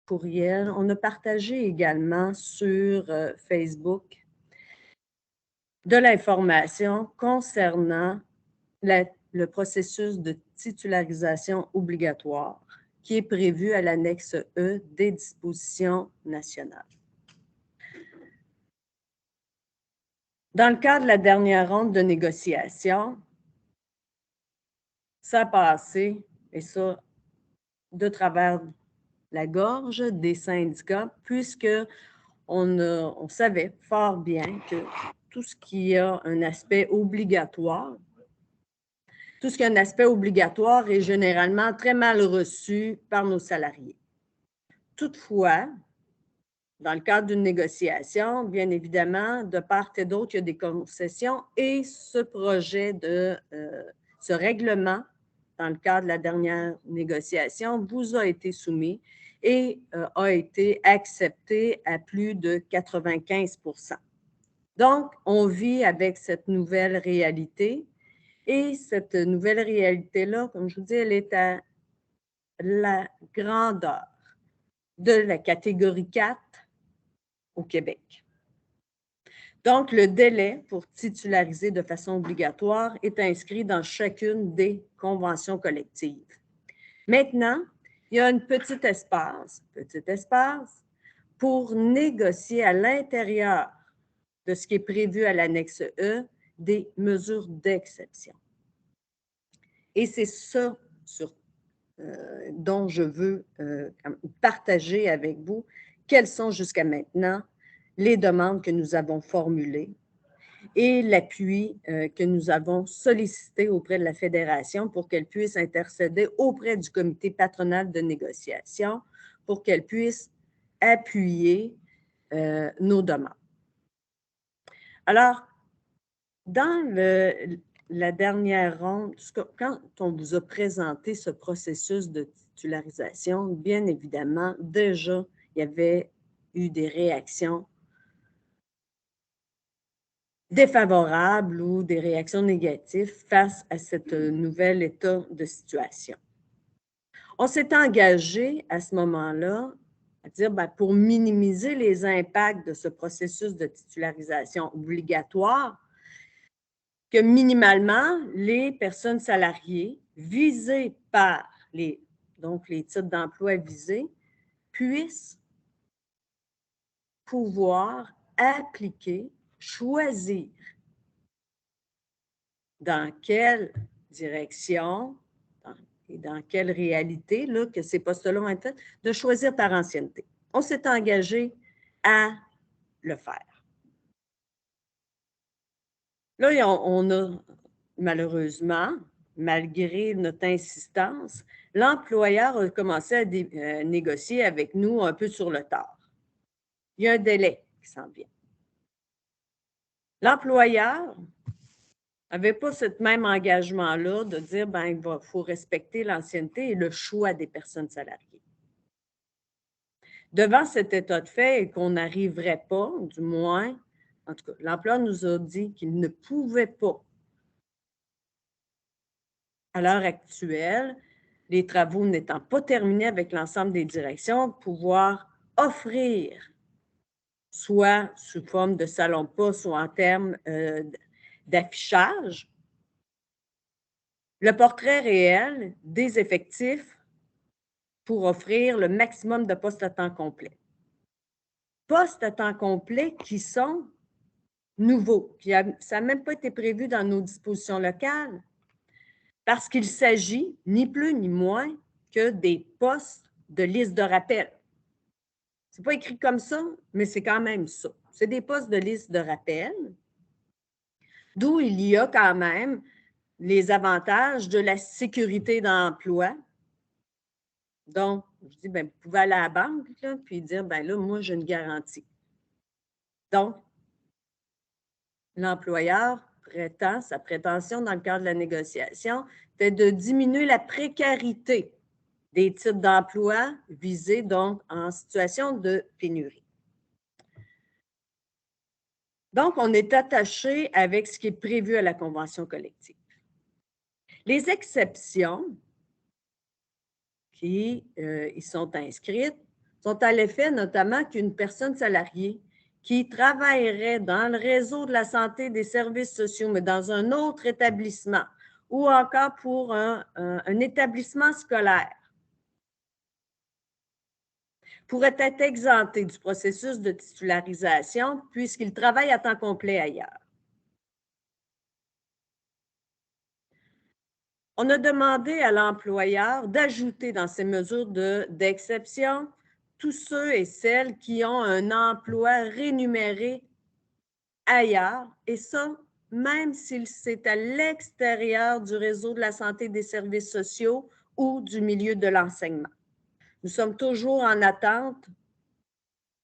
courriel. On a partagé également sur Facebook de l'information concernant le processus de titularisation obligatoire qui est prévu à l'annexe E des dispositions nationales. Dans le cadre de la dernière ronde de négociation, ça a passé, et ça, de travers la gorge des syndicats, puisque on savait fort bien que tout ce qui a un aspect obligatoire, est généralement très mal reçu par nos salariés. Toutefois, dans le cadre d'une négociation, bien évidemment, de part et d'autre, il y a des concessions et ce projet ce règlement, dans le cadre de la dernière négociation, vous a été soumis et a été accepté à plus de 95 %. Donc, on vit avec cette nouvelle réalité et cette nouvelle réalité-là, comme je vous dis, elle est à la grandeur de la catégorie 4 au Québec. Donc, le délai pour titulariser de façon obligatoire est inscrit dans chacune des conventions collectives. Maintenant, il y a un petit espace pour négocier à l'intérieur de ce qui est prévu à l'annexe E des mesures d'exception. Et c'est ça dont je veux partager avec vous quelles sont jusqu'à maintenant les demandes que nous avons formulées et l'appui que nous avons sollicité auprès de la Fédération pour qu'elle puisse intercéder auprès du comité patronal de négociation pour qu'elle puisse appuyer nos demandes. Alors, dans la dernière ronde, quand on vous a présenté ce processus de titularisation, bien évidemment, déjà, il y avait eu des réactions défavorables ou des réactions négatives face à ce nouvel état de situation. On s'est engagé à ce moment-là à dire, pour minimiser les impacts de ce processus de titularisation obligatoire, que minimalement, les personnes salariées visées par les titres d'emploi visés puissent pouvoir appliquer, choisir dans quelle direction et dans quelle réalité là, que ces postes-là vont être faits, de choisir par ancienneté. On s'est engagé à le faire. Là, on a malheureusement, malgré notre insistance, l'employeur a commencé à négocier avec nous un peu sur le tard. Il y a un délai qui s'en vient. L'employeur n'avait pas ce même engagement-là de dire il faut respecter l'ancienneté et le choix des personnes salariées. Devant cet état de fait et qu'on n'arriverait pas, du moins, en tout cas, l'employeur nous a dit qu'il ne pouvait pas, à l'heure actuelle, les travaux n'étant pas terminés avec l'ensemble des directions, pouvoir offrir, soit sous forme de salon de poste ou en termes d'affichage, le portrait réel des effectifs pour offrir le maximum de postes à temps complet. Postes à temps complet qui sont nouveaux. Ça n'a même pas été prévu dans nos dispositions locales parce qu'il s'agit ni plus ni moins que des postes de liste de rappel. Ce n'est pas écrit comme ça, mais c'est quand même ça. C'est des postes de liste de rappel, d'où il y a quand même les avantages de la sécurité d'emploi. Donc, je dis, vous pouvez aller à la banque là, puis dire, là, moi, j'ai une garantie. Donc, l'employeur prétend, sa prétention dans le cadre de la négociation, c'est de diminuer la précarité des titres d'emploi visés donc en situation de pénurie. Donc, on est attaché avec ce qui est prévu à la convention collective. Les exceptions qui y sont inscrites sont à l'effet notamment qu'une personne salariée qui travaillerait dans le réseau de la santé et des services sociaux, mais dans un autre établissement, ou encore pour un établissement scolaire, pourrait être exempté du processus de titularisation puisqu'il travaille à temps complet ailleurs. On a demandé à l'employeur d'ajouter dans ces mesures d'exception tous ceux et celles qui ont un emploi rémunéré ailleurs, et ça, même si c'est à l'extérieur du réseau de la santé et des services sociaux ou du milieu de l'enseignement. Nous sommes toujours en attente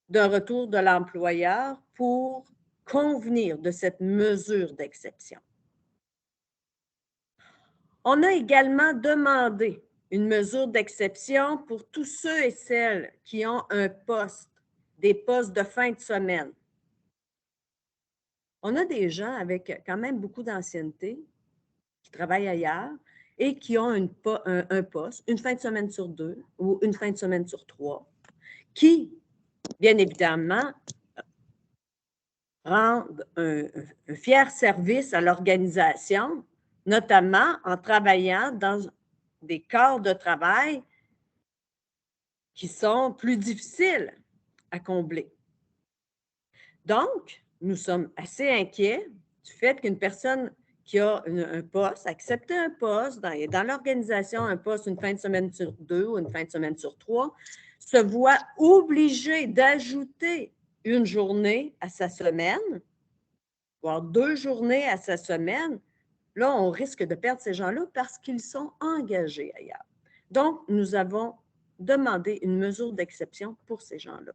d'un retour de l'employeur pour convenir de cette mesure d'exception. On a également demandé une mesure d'exception pour tous ceux et celles qui ont un poste, des postes de fin de semaine. On a des gens avec quand même beaucoup d'ancienneté qui travaillent ailleurs et qui ont un poste, une fin de semaine sur 2 ou une fin de semaine sur 3, qui, bien évidemment, rendent un fier service à l'organisation, notamment en travaillant dans des corps de travail qui sont plus difficiles à combler. Donc, nous sommes assez inquiets du fait qu'une personne qui a un poste, accepter un poste dans l'organisation, un poste une fin de semaine sur 2 ou une fin de semaine sur 3, se voit obligée d'ajouter une journée à sa semaine, voire 2 journées à sa semaine. Là, on risque de perdre ces gens-là parce qu'ils sont engagés ailleurs. Donc, nous avons demandé une mesure d'exception pour ces gens-là.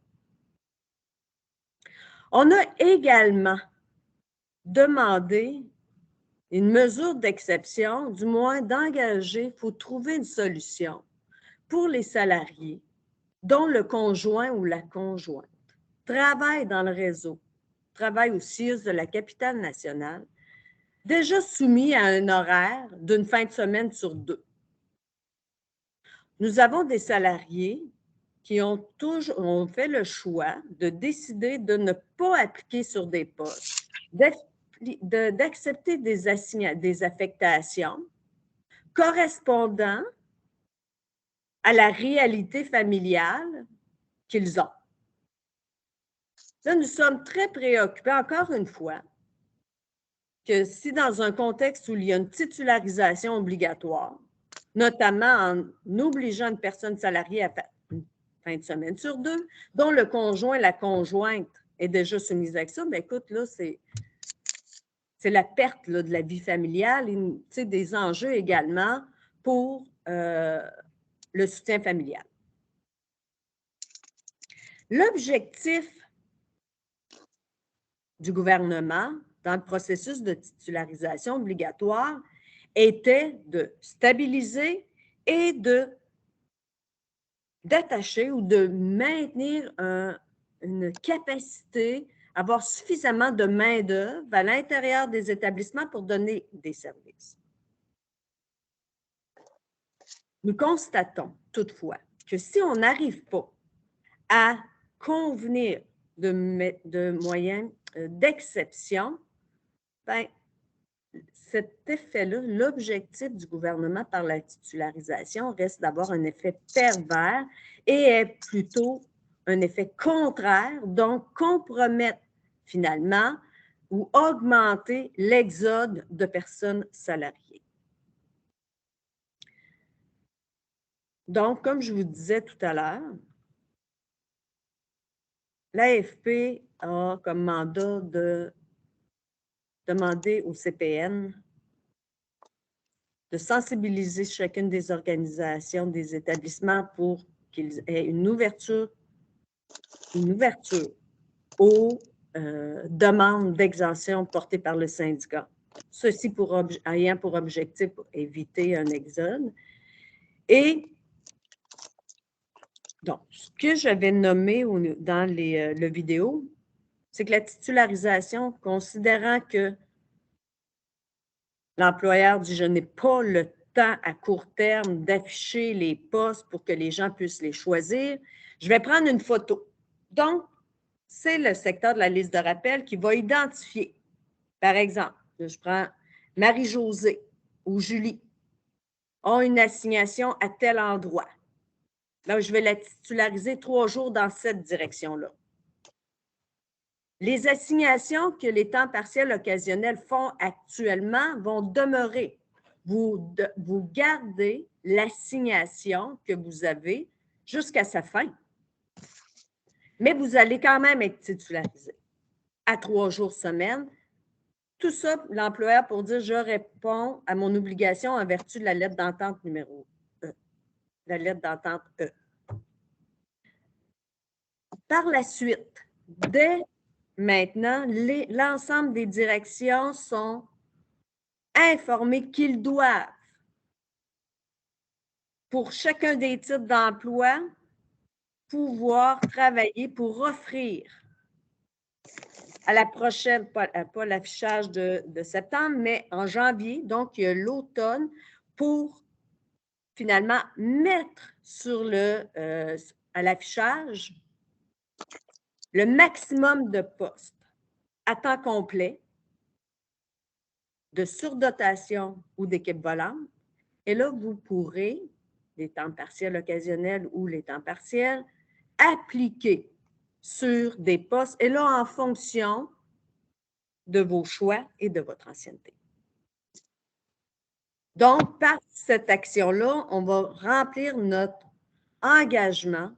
On a également demandé une mesure d'exception, du moins d'engager, il faut trouver une solution pour les salariés dont le conjoint ou la conjointe travaille dans le réseau, travaille au CIUS de la capitale nationale, déjà soumis à un horaire d'une fin de semaine sur 2. Nous avons des salariés qui ont fait le choix de décider de ne pas appliquer sur des postes, d'accepter des affectations correspondant à la réalité familiale qu'ils ont. Là, nous sommes très préoccupés, encore une fois, que si dans un contexte où il y a une titularisation obligatoire, notamment en obligeant une personne salariée à faire une fin de semaine sur 2, dont le conjoint, la conjointe est déjà soumise à ça, bien écoute, là, c'est la perte là, de la vie familiale et des enjeux également pour le soutien familial. L'objectif du gouvernement dans le processus de titularisation obligatoire était de stabiliser et d'attacher ou de maintenir une capacité, avoir suffisamment de main-d'œuvre à l'intérieur des établissements pour donner des services. Nous constatons toutefois que si on n'arrive pas à convenir de moyens d'exception, bien, cet effet-là, l'objectif du gouvernement par la titularisation reste d'avoir un effet pervers et est plutôt un effet contraire, donc compromettre finalement ou augmenter l'exode de personnes salariées. Donc, comme je vous disais tout à l'heure, l'AFP a comme mandat de demander au CPN de sensibiliser chacune des organisations, des établissements pour qu'ils aient une ouverture aux demandes d'exemption portées par le syndicat. Ceci ayant pour objectif éviter un exode. Et donc, ce que j'avais nommé dans le vidéo, c'est que la titularisation, considérant que l'employeur dit « je n'ai pas le temps à court terme d'afficher les postes pour que les gens puissent les choisir, je vais prendre une photo. Donc, c'est le secteur de la liste de rappel qui va identifier. Par exemple, je prends Marie-Josée ou Julie ont une assignation à tel endroit. Là, je vais la titulariser 3 jours dans cette direction-là. Les assignations que les temps partiels occasionnels font actuellement vont demeurer. Vous gardez l'assignation que vous avez jusqu'à sa fin. Mais vous allez quand même être titularisé à 3 jours semaine. Tout ça, l'employeur pour dire « je réponds à mon obligation en vertu de la lettre d'entente numéro E ». La lettre d'entente E. Par la suite, dès maintenant, l'ensemble des directions sont informés qu'ils doivent, pour chacun des types d'emploi, pouvoir travailler pour offrir à la prochaine, pas l'affichage de septembre, mais en janvier, donc il y a l'automne, pour finalement mettre sur à l'affichage le maximum de postes à temps complet, de surdotation ou d'équipe volante. Et là, vous pourrez, les temps partiels occasionnels ou les temps partiels, appliquer sur des postes, et là, en fonction de vos choix et de votre ancienneté. Donc, par cette action-là, on va remplir notre engagement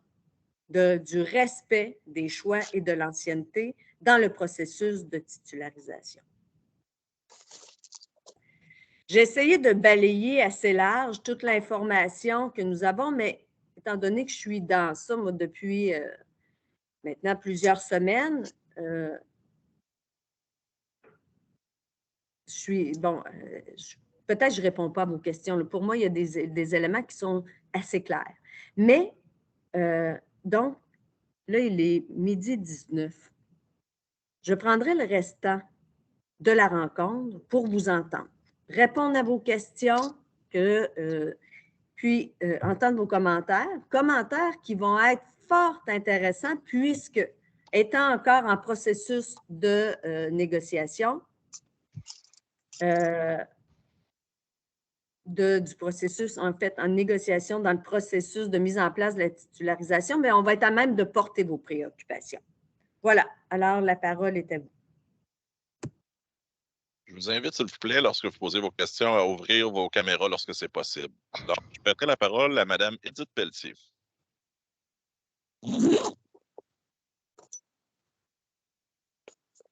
du respect des choix et de l'ancienneté dans le processus de titularisation. J'ai essayé de balayer assez large toute l'information que nous avons, mais étant donné que je suis dans ça, moi, depuis maintenant plusieurs semaines, peut-être que je ne réponds pas à vos questions. Pour moi, il y a des éléments qui sont assez clairs. Mais, donc, là, il est 12h19. Je prendrai le restant de la rencontre pour vous entendre, répondre à vos questions, puis entendre vos commentaires qui vont être fort intéressants puisque, étant encore en processus de négociation, du processus, en fait, en négociation dans le processus de mise en place de la titularisation, mais on va être à même de porter vos préoccupations. Voilà. Alors, la parole est à vous. Je vous invite, s'il vous plaît, lorsque vous posez vos questions, à ouvrir vos caméras lorsque c'est possible. Donc, je prêterai la parole à Mme Edith Pelletier. Je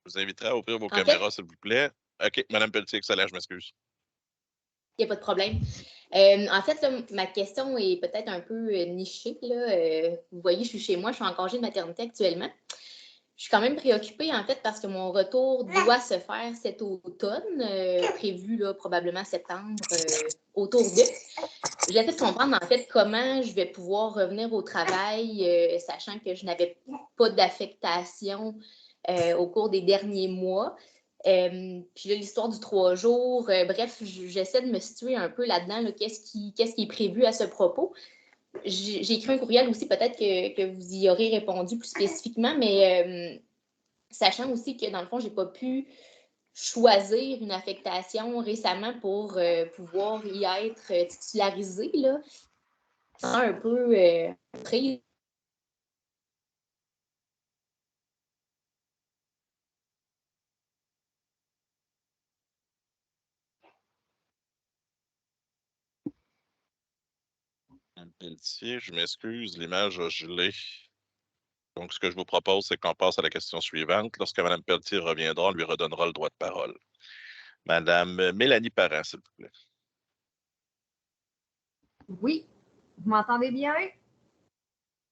vous inviterai à ouvrir vos caméras, s'il vous plaît. OK, Mme Pelletier, excellent, je m'excuse. Il n'y a pas de problème. En fait, là, ma question est peut-être un peu nichée. Là. Vous voyez, je suis chez moi, je suis en congé de maternité actuellement. Je suis quand même préoccupée, en fait, parce que mon retour doit se faire cet automne, prévu là, probablement septembre, autour d'eux. J'essaie de comprendre, en fait, comment je vais pouvoir revenir au travail, sachant que je n'avais pas d'affectation au cours des derniers mois. Puis là, l'histoire du 3 jours, bref, j'essaie de me situer un peu là-dedans, là, qu'est-ce qui est prévu à ce propos. J'ai écrit un courriel aussi, peut-être que vous y aurez répondu plus spécifiquement, mais sachant aussi que, dans le fond, je n'ai pas pu choisir une affectation récemment pour pouvoir y être titularisée, là. C'est un peu prise. Mme Pelletier, je m'excuse, l'image a gelé. Donc, ce que je vous propose, c'est qu'on passe à la question suivante. Lorsque Mme Pelletier reviendra, on lui redonnera le droit de parole. Madame Mélanie Parent, s'il vous plaît. Oui, vous m'entendez bien?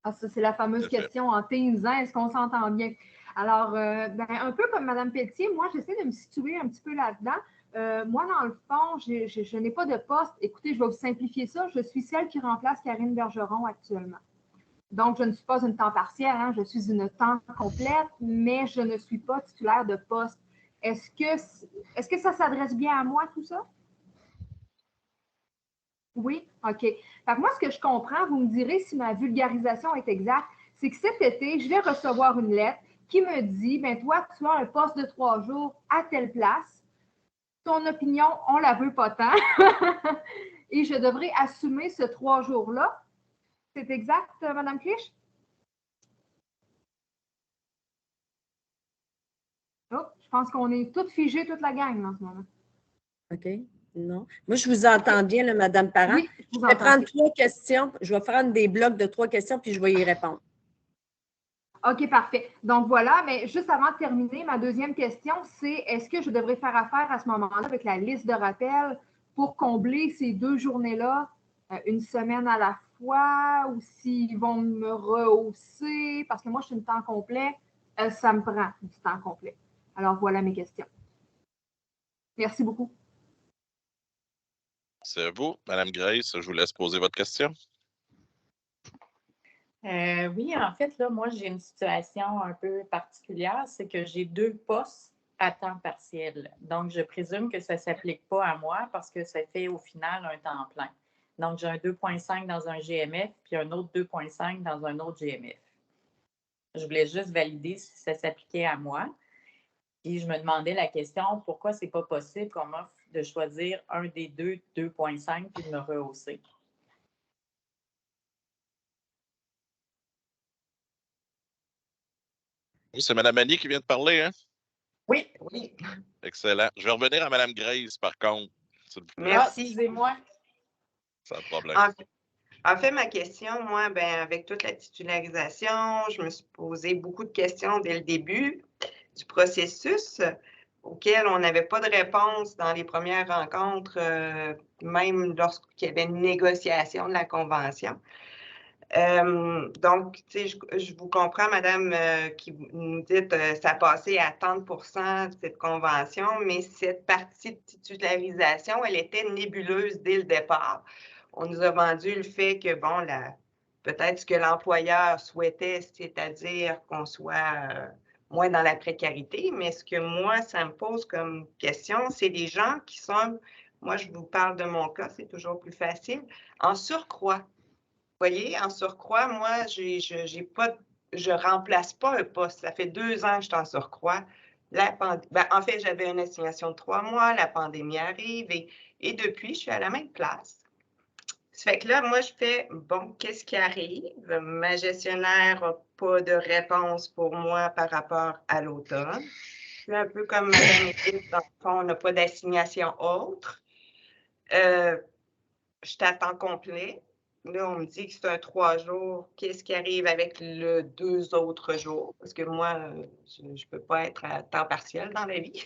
Ah, ça, c'est la fameuse question en Teams, hein? Est-ce qu'on s'entend bien? Alors, un peu comme Mme Pelletier, moi, j'essaie de me situer un petit peu là-dedans. Moi, dans le fond, je n'ai pas de poste. Écoutez, je vais vous simplifier ça. Je suis celle qui remplace Karine Bergeron actuellement. Donc, je ne suis pas une temps partiel, hein? Je suis une temps complète, mais je ne suis pas titulaire de poste. Est-ce que ça s'adresse bien à moi, tout ça? Oui, OK. Fait que moi, ce que je comprends, vous me direz si ma vulgarisation est exacte, c'est que cet été, je vais recevoir une lettre qui me dit, ben toi, tu as un poste de 3 jours à telle place. Ton opinion, on la veut pas tant. Et je devrais assumer ce 3 jours-là. C'est exact, Mme Clich? Oh, je pense qu'on est toutes figées, toute la gang en ce moment. OK. Non. Moi, je vous entends bien, là, Mme Parent. Oui, je vous vais entends. prendre 3 questions. Je vais prendre des blocs de 3 questions, puis je vais y répondre. OK, parfait. Donc voilà, mais juste avant de terminer, ma deuxième question, c'est est-ce que je devrais faire affaire à ce moment-là avec la liste de rappels pour combler ces 2 journées-là, une semaine à la fois, ou s'ils vont me rehausser, parce que moi, je suis une temps complet, ça me prend du temps complet. Alors voilà mes questions. Merci beaucoup. C'est à vous. Madame Grace, je vous laisse poser votre question. Oui, en fait, là, moi, j'ai une situation un peu particulière, c'est que j'ai 2 postes à temps partiel. Donc, je présume que ça ne s'applique pas à moi parce que ça fait au final un temps plein. Donc, j'ai un 2,5 dans un GMF puis un autre 2,5 dans un autre GMF. Je voulais juste valider si ça s'appliquait à moi. Puis, je me demandais la question, pourquoi ce n'est pas possible qu'on m'offre de choisir un des 2,5 puis de me rehausser? Oui, c'est Mme Annie qui vient de parler, hein? Oui. Oui, Excellent. Je vais revenir à Mme Grace, par contre, s'il vous plaît. merci. Excusez-moi. Sans problème. En fait, ma question, moi, ben, avec toute la titularisation, je me suis posé beaucoup de questions dès le début du processus auquel on n'avait pas de réponse dans les premières rencontres, même lorsqu'il y avait une négociation de la convention. Donc, tu sais, je vous comprends, Madame, qui nous dit ça passait à 30% cette convention, mais cette partie de titularisation, elle était nébuleuse dès le départ. On nous a vendu le fait que, bon, peut-être ce que l'employeur souhaitait, c'est-à-dire qu'on soit moins dans la précarité, mais ce que moi, ça me pose comme question, c'est les gens qui sont, moi, je vous parle de mon cas, c'est toujours plus facile, en surcroît. Vous voyez, en surcroît, moi, je remplace pas un poste. Ça fait 2 ans que je suis en surcroît. En fait, j'avais une assignation de 3 mois, la pandémie arrive et depuis, je suis à la même place. Ça fait que là, moi, je fais, bon, qu'est-ce qui arrive? Ma gestionnaire n'a pas de réponse pour moi par rapport à l'automne. Je suis un peu comme Mme Edith, dans le fond, on n'a pas d'assignation autre. Je suis à temps complet. Là, on me dit que c'est un 3 jours. Qu'est-ce qui arrive avec le 2 autres jours? Parce que moi, je ne peux pas être à temps partiel dans la vie.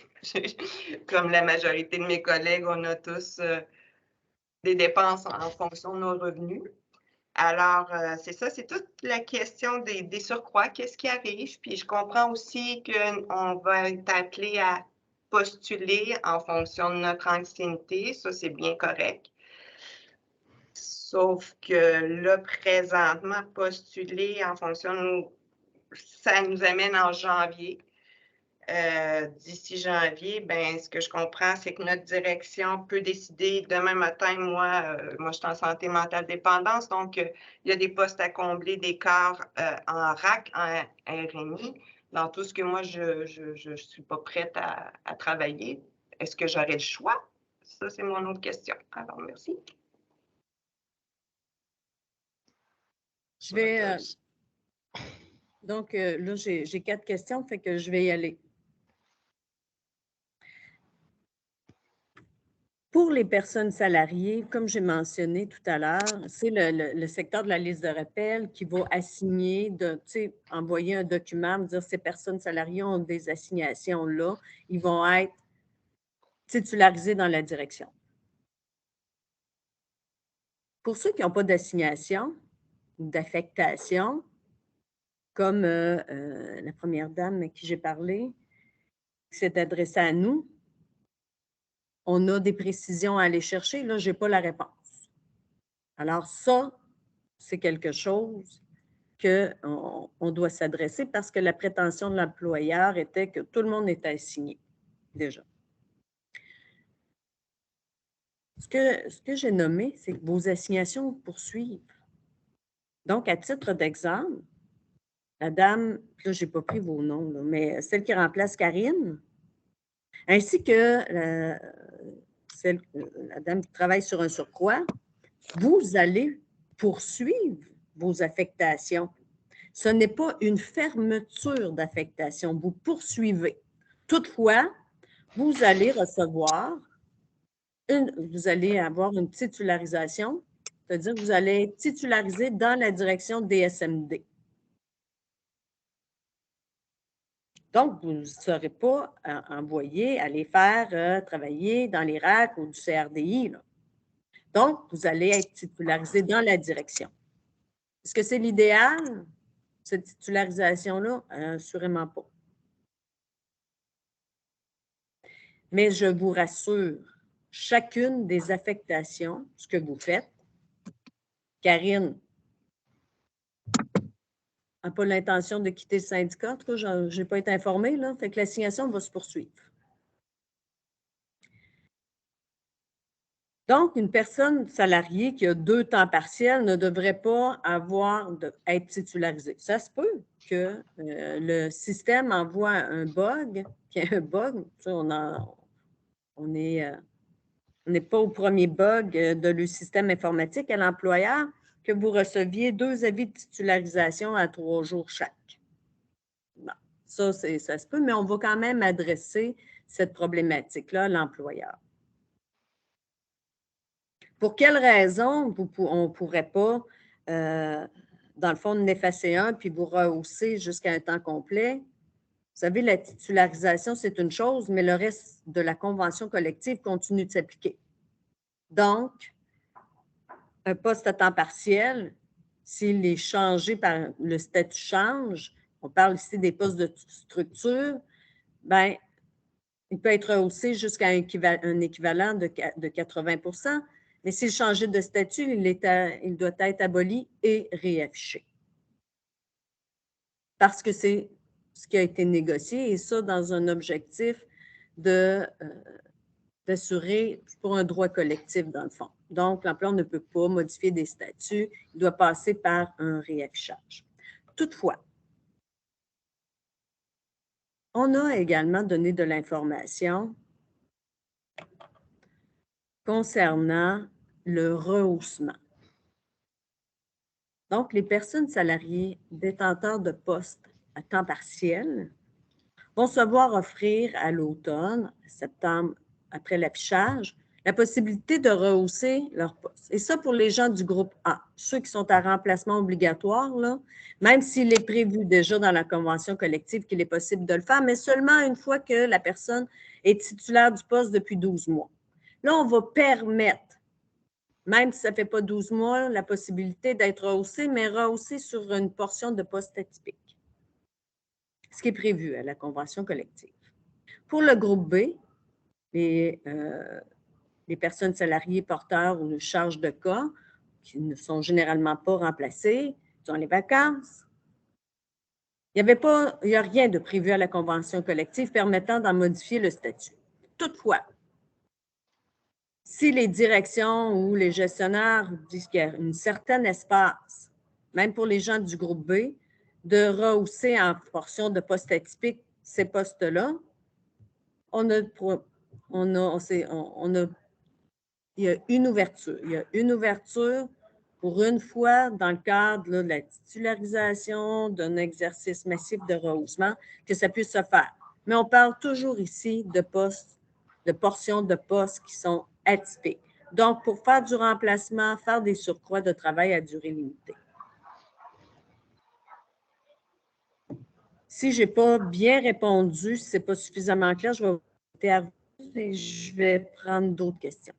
Comme la majorité de mes collègues, on a tous des dépenses en fonction de nos revenus. Alors, c'est ça, c'est toute la question des surcroîts. Qu'est-ce qui arrive? Puis je comprends aussi qu'on va être appelé à postuler en fonction de notre ancienneté. Ça, c'est bien correct. Sauf que là, présentement, postuler en fonction de ça nous amène en janvier. D'ici janvier, ben, ce que je comprends, c'est que notre direction peut décider demain matin, moi, je suis en santé mentale dépendance, donc il y a des postes à combler, des quarts en RAC, en RNI, dans tout ce que moi, je ne suis pas prête à travailler. Est-ce que j'aurai le choix? Ça, c'est mon autre question. Alors, merci. Je vais. Donc, là, j'ai 4 questions, fait que je vais y aller. Pour les personnes salariées, comme j'ai mentionné tout à l'heure, c'est le secteur de la liste de rappel qui va assigner, envoyer un document, dire ces personnes salariées ont des assignations là, ils vont être titularisés dans la direction. Pour ceux qui n'ont pas d'assignation ou d'affectation, comme la première dame à qui j'ai parlé, qui s'est adressée à nous, on a des précisions à aller chercher. Là, je n'ai pas la réponse. Alors ça, c'est quelque chose qu'on doit s'adresser parce que la prétention de l'employeur était que tout le monde était assigné déjà. Ce que j'ai nommé, c'est que vos assignations poursuivent. Donc, à titre d'exemple, la dame, là, je n'ai pas pris vos noms, là, mais celle qui remplace Karine, ainsi que la dame qui travaille sur un surcroît, vous allez poursuivre vos affectations. Ce n'est pas une fermeture d'affectation, vous poursuivez. Toutefois, vous allez recevoir, vous allez avoir une titularisation, c'est-à-dire que vous allez être titularisé dans la direction DSMD. Donc, vous ne serez pas envoyé aller faire travailler dans les RAC ou du CRDI. Là. Donc, vous allez être titularisé dans la direction. Est-ce que c'est l'idéal, cette titularisation-là? Assurément pas. Mais je vous rassure, chacune des affectations, ce que vous faites, Karine n'a pas l'intention de quitter le syndicat. En tout cas, je n'ai pas été informée, là. Fait que l'assignation va se poursuivre. Donc, une personne salariée qui a 2 temps partiels ne devrait pas être titularisée. Ça se peut que le système envoie un bug, qu'il y a un bug, on n'est pas au premier bug de le système informatique à l'employeur, que vous receviez 2 avis de titularisation à 3 jours chaque. Bon, ça se peut, mais on va quand même adresser cette problématique-là à l'employeur. Pour quelle raison on ne pourrait pas, dans le fond, en effacer un puis vous rehausser jusqu'à un temps complet? Vous savez, la titularisation, c'est une chose, mais le reste de la convention collective continue de s'appliquer. Donc, un poste à temps partiel, s'il est changé par le statut change, on parle ici des postes de structure, bien, il peut être rehaussé jusqu'à un équivalent de 80 %, mais s'il changeait de statut, il doit être aboli et réaffiché. Parce que c'est ce qui a été négocié, et ça dans un objectif d'assurer pour un droit collectif, dans le fond. Donc, l'employeur ne peut pas modifier des statuts, il doit passer par un réaffichage. Toutefois, on a également donné de l'information concernant le rehaussement. Donc, les personnes salariées détenteurs de postes à temps partiel vont se voir offrir à l'automne, septembre, après l'affichage, la possibilité de rehausser leur poste. Et ça, pour les gens du groupe A, ceux qui sont à remplacement obligatoire, là, même s'il est prévu déjà dans la convention collective qu'il est possible de le faire, mais seulement une fois que la personne est titulaire du poste depuis 12 mois. Là, on va permettre, même si ça ne fait pas 12 mois, la possibilité d'être rehaussé, mais rehaussé sur une portion de poste atypique, ce qui est prévu à la convention collective. Pour le groupe B, les personnes salariées porteurs ou de charge de cas qui ne sont généralement pas remplacées, dans les vacances, il n'y a rien de prévu à la convention collective permettant d'en modifier le statut. Toutefois, si les directions ou les gestionnaires disent qu'il y a un certain espace, même pour les gens du groupe B, de rehausser en portion de postes atypiques ces postes-là, il y a une ouverture. Il y a une ouverture pour une fois dans le cadre là, de la titularisation d'un exercice massif de rehaussement que ça puisse se faire. Mais on parle toujours ici de postes, de portions de postes qui sont atypiques. Donc, pour faire du remplacement, faire des surcroîts de travail à durée limitée. Si je n'ai pas bien répondu, si ce n'est pas suffisamment clair, je vais vous à vous et je vais prendre d'autres questions.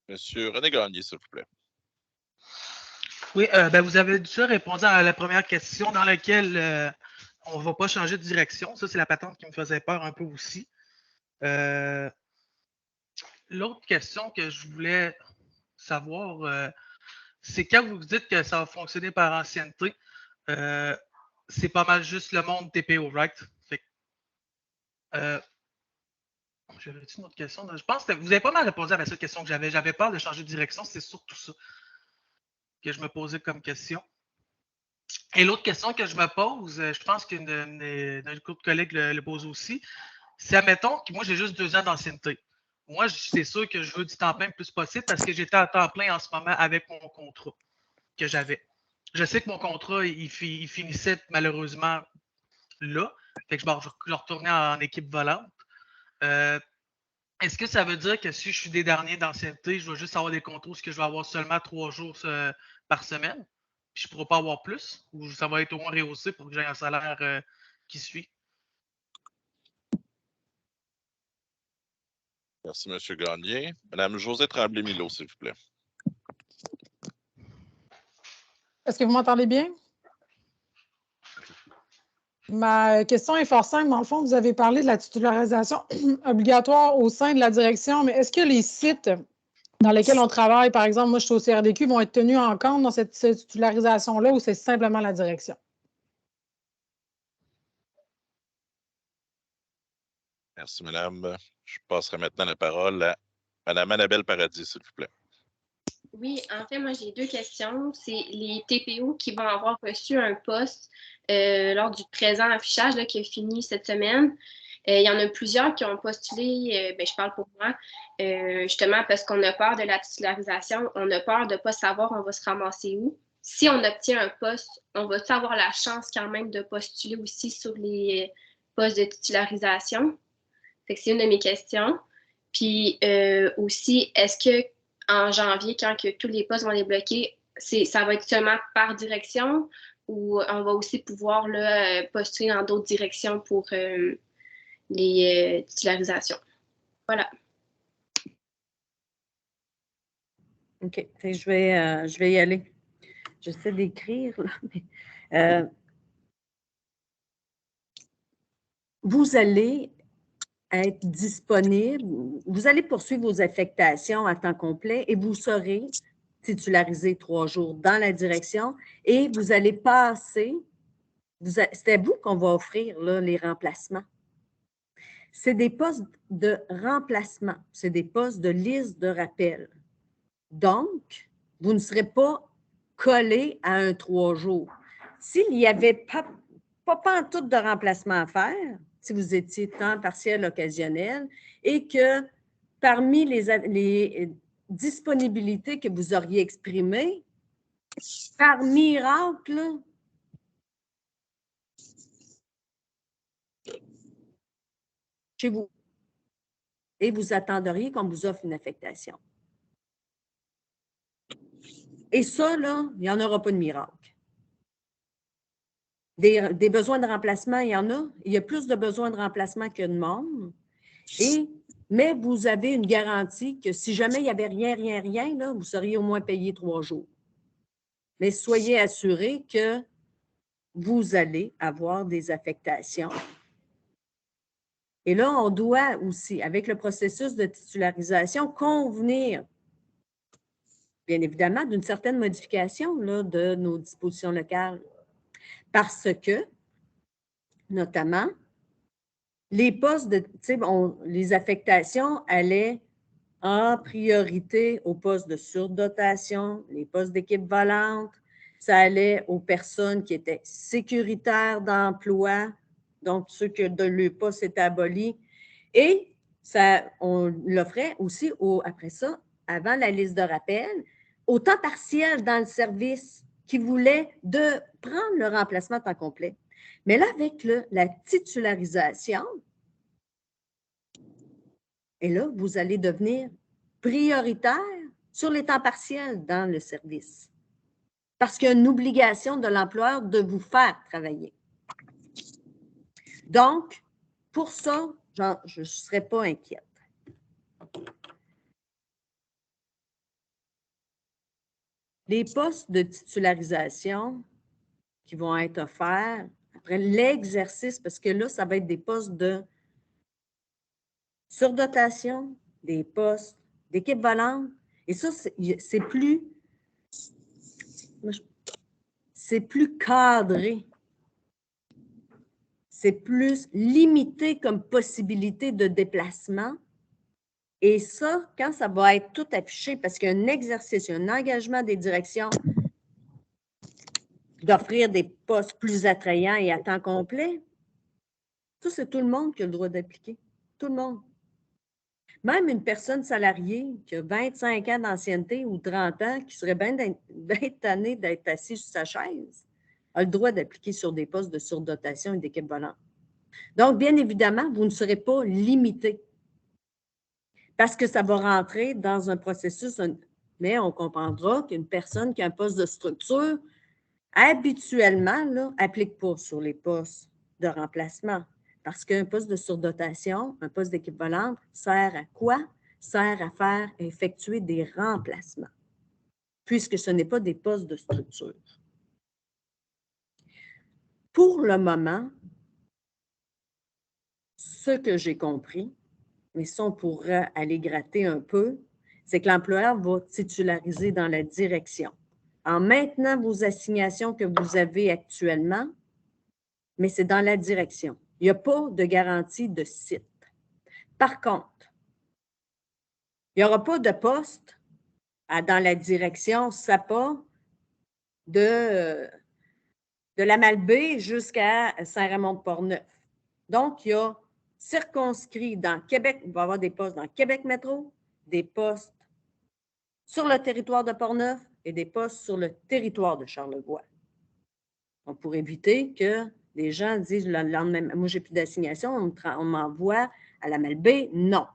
Monsieur René Gagné, s'il vous plaît. Oui, vous avez déjà répondu à la première question dans laquelle on ne va pas changer de direction. Ça, c'est la patente qui me faisait peur un peu aussi. L'autre question que je voulais savoir, c'est quand vous dites que ça va fonctionner par ancienneté, c'est pas mal juste le monde TPO, right? J'avais-tu une autre question? Je pense que vous avez pas mal répondu à la seule question que j'avais. J'avais peur de changer de direction, c'est surtout ça que je me posais comme question. Et l'autre question que je me pose, je pense qu'une autre collègue le pose aussi, c'est, admettons que moi, j'ai juste 2 ans d'ancienneté. Moi, c'est sûr que je veux du temps plein le plus possible parce que j'étais à temps plein en ce moment avec mon contrat que j'avais. Je sais que mon contrat, il finissait malheureusement là. Fait que je retournais en équipe volante. Est-ce que ça veut dire que si je suis des derniers d'ancienneté, je vais juste avoir des contrats où je vais avoir seulement 3 jours par semaine? Puis je ne pourrai pas avoir plus? Ou ça va être au moins rehaussé pour que j'aie un salaire qui suit? Merci, M. Gagné. Mme Josée Tremblay-Milot, s'il vous plaît. Est-ce que vous m'entendez bien? Ma question est fort simple. Dans le fond, vous avez parlé de la titularisation obligatoire au sein de la direction, mais est-ce que les sites dans lesquels on travaille, par exemple, moi je suis au CRDQ, vont être tenus en compte dans cette titularisation-là ou c'est simplement la direction? Merci, madame. Je passerai maintenant la parole à Mme Annabelle Paradis, s'il vous plaît. Oui, en fait, moi, j'ai 2 questions. C'est les TPO qui vont avoir reçu un poste lors du présent affichage là, qui a fini cette semaine. Il y en a plusieurs qui ont postulé, je parle pour moi, justement parce qu'on a peur de la titularisation, on a peur de ne pas savoir on va se ramasser où. Si on obtient un poste, on va avoir la chance quand même de postuler aussi sur les postes de titularisation? Fait que c'est une de mes questions. Puis aussi, est-ce que en janvier, quand que tous les postes vont les bloquer, ça va être seulement par direction ou on va aussi pouvoir là, postuler dans d'autres directions pour les titularisations? Voilà. OK. Je vais y aller. J'essaie d'écrire, là, mais vous allez être disponible, vous allez poursuivre vos affectations à temps complet et vous serez titularisé 3 jours dans la direction et vous allez passer, c'est à vous qu'on va offrir là, les remplacements. C'est des postes de remplacement, c'est des postes de liste de rappel. Donc, vous ne serez pas collé à un 3 jours. S'il n'y avait pas tout de remplacement à faire, si vous étiez temps partiel occasionnel, et que parmi les disponibilités que vous auriez exprimées, par miracle, chez vous, et vous attendriez qu'on vous offre une affectation. Et ça, là, il n'y en aura pas de miracle. Des besoins de remplacement, il y en a. Il y a plus de besoins de remplacement que de monde. Mais vous avez une garantie que si jamais il n'y avait rien, là, vous seriez au moins payé 3 jours. Mais soyez assurés que vous allez avoir des affectations. Et là, on doit aussi, avec le processus de titularisation, convenir, bien évidemment, d'une certaine modification là, de nos dispositions locales. Parce que, notamment, les postes de, les affectations allaient en priorité aux postes de surdotation, les postes d'équipe volante, ça allait aux personnes qui étaient sécuritaires d'emploi, donc ceux que le poste était aboli, et ça, on l'offrait aussi, après ça, avant la liste de rappel, au temps partiel dans le service qui voulaient de prendre le remplacement temps complet. Mais là, avec la titularisation, et là, vous allez devenir prioritaire sur les temps partiels dans le service. Parce qu'il y a une obligation de l'employeur de vous faire travailler. Donc, pour ça, je ne serais pas inquiète. Les postes de titularisation qui vont être offerts après l'exercice, parce que là, ça va être des postes de surdotation, des postes d'équipe volante. Et ça, c'est plus cadré. C'est plus limité comme possibilité de déplacement Et ça, quand ça va être tout affiché, parce qu'il y a un exercice, il y a un engagement des directions d'offrir des postes plus attrayants et à temps complet, ça, c'est tout le monde qui a le droit d'appliquer. Tout le monde. Même une personne salariée qui a 25 ans d'ancienneté ou 30 ans, qui serait bien tannée d'être assis sur sa chaise, a le droit d'appliquer sur des postes de surdotation et d'équipe volante. Donc, bien évidemment, vous ne serez pas limité parce que ça va rentrer dans un processus, mais on comprendra qu'une personne qui a un poste de structure, habituellement, n'applique pas sur les postes de remplacement. Parce qu'un poste de surdotation, un poste d'équipe volante, sert à quoi? Sert à effectuer des remplacements, puisque ce n'est pas des postes de structure. Pour le moment, ce que j'ai compris, mais ça, on pourra aller gratter un peu, c'est que l'employeur va titulariser dans la direction. En maintenant vos assignations que vous avez actuellement, mais c'est dans la direction. Il n'y a pas de garantie de site. Par contre, il n'y aura pas de poste dans la direction SAPA de la Malbaie jusqu'à Saint-Raymond-de-Portneuf. Donc, il y a circonscrit dans Québec, il va y avoir des postes dans Québec Métro, des postes sur le territoire de Portneuf et des postes sur le territoire de Charlevoix. Donc, pour éviter que les gens disent le lendemain, moi, j'ai plus d'assignation, on m'envoie à la Malbaie. Non.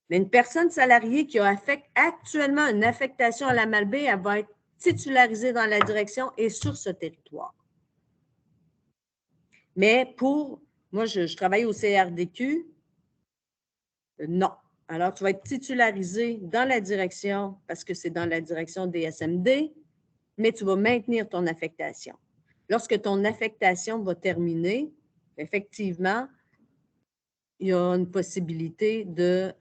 Mais une personne salariée qui a actuellement une affectation à la Malbaie, elle va être titularisée dans la direction et sur ce territoire. Mais moi, je travaille au CRDQ, non. Alors, tu vas être titularisé dans la direction parce que c'est dans la direction des SMD, mais tu vas maintenir ton affectation. Lorsque ton affectation va terminer, effectivement, il y a une possibilité de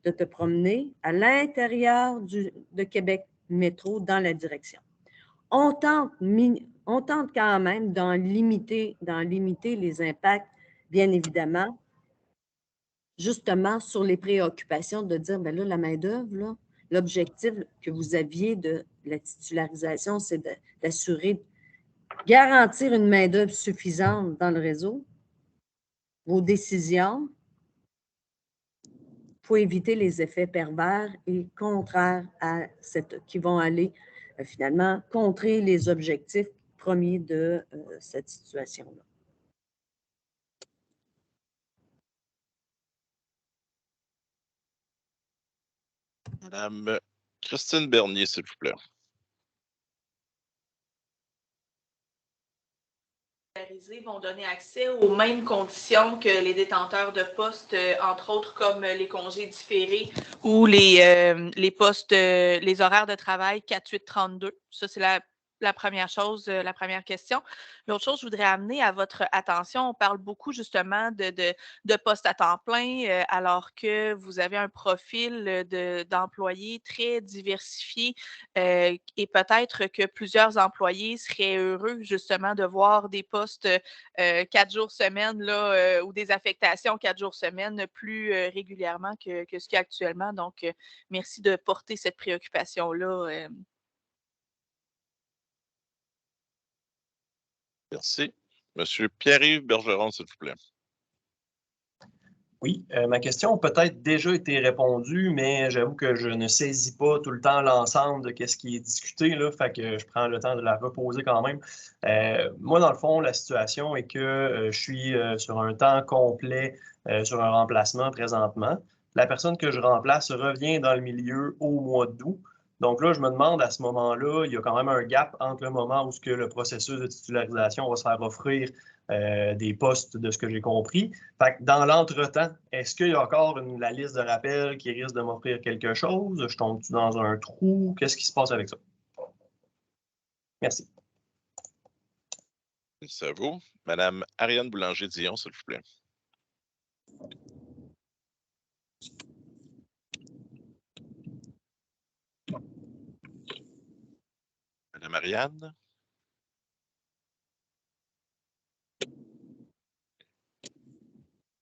te promener à l'intérieur de Québec Métro dans la direction. On tente quand même d'en limiter les impacts, bien évidemment, justement sur les préoccupations de dire, bien là, la main-d'œuvre, l'objectif que vous aviez de la titularisation, c'est d'assurer, garantir une main-d'œuvre suffisante dans le réseau. Vos décisions, il faut éviter les effets pervers et contraires qui vont aller finalement contrer les objectifs premiers de cette situation-là. Madame Christine Bernier, s'il vous plaît. Vont donner accès aux mêmes conditions que les détenteurs de postes, entre autres comme les congés différés ou les postes, les horaires de travail 4-8-32. Ça, c'est la première chose, la première question. L'autre chose, je voudrais amener à votre attention, on parle beaucoup justement de postes à temps plein, alors que vous avez un profil d'employés très diversifié et peut-être que plusieurs employés seraient heureux justement de voir des postes 4 jours semaine là, ou des affectations 4 jours semaine plus régulièrement que ce qu'il y a actuellement. Donc, merci de porter cette préoccupation-là. Merci. Monsieur Pierre-Yves Bergeron, s'il vous plaît. Oui, ma question a peut-être déjà été répondue, mais j'avoue que je ne saisis pas tout le temps l'ensemble de ce qui est discuté, là, fait que je prends le temps de la reposer quand même. Moi, dans le fond, la situation est que je suis sur un temps complet sur un remplacement présentement. La personne que je remplace revient dans le milieu au mois d'août. Donc là, je me demande à ce moment-là, il y a quand même un gap entre le moment où le processus de titularisation va se faire offrir des postes de ce que j'ai compris. Fait que dans l'entretemps, est-ce qu'il y a encore la liste de rappels qui risque de m'offrir quelque chose? Je tombe-tu dans un trou? Qu'est-ce qui se passe avec ça? Merci. Merci à vous. Madame Ariane Boulanger-Dillon, s'il vous plaît. Madame Ariane?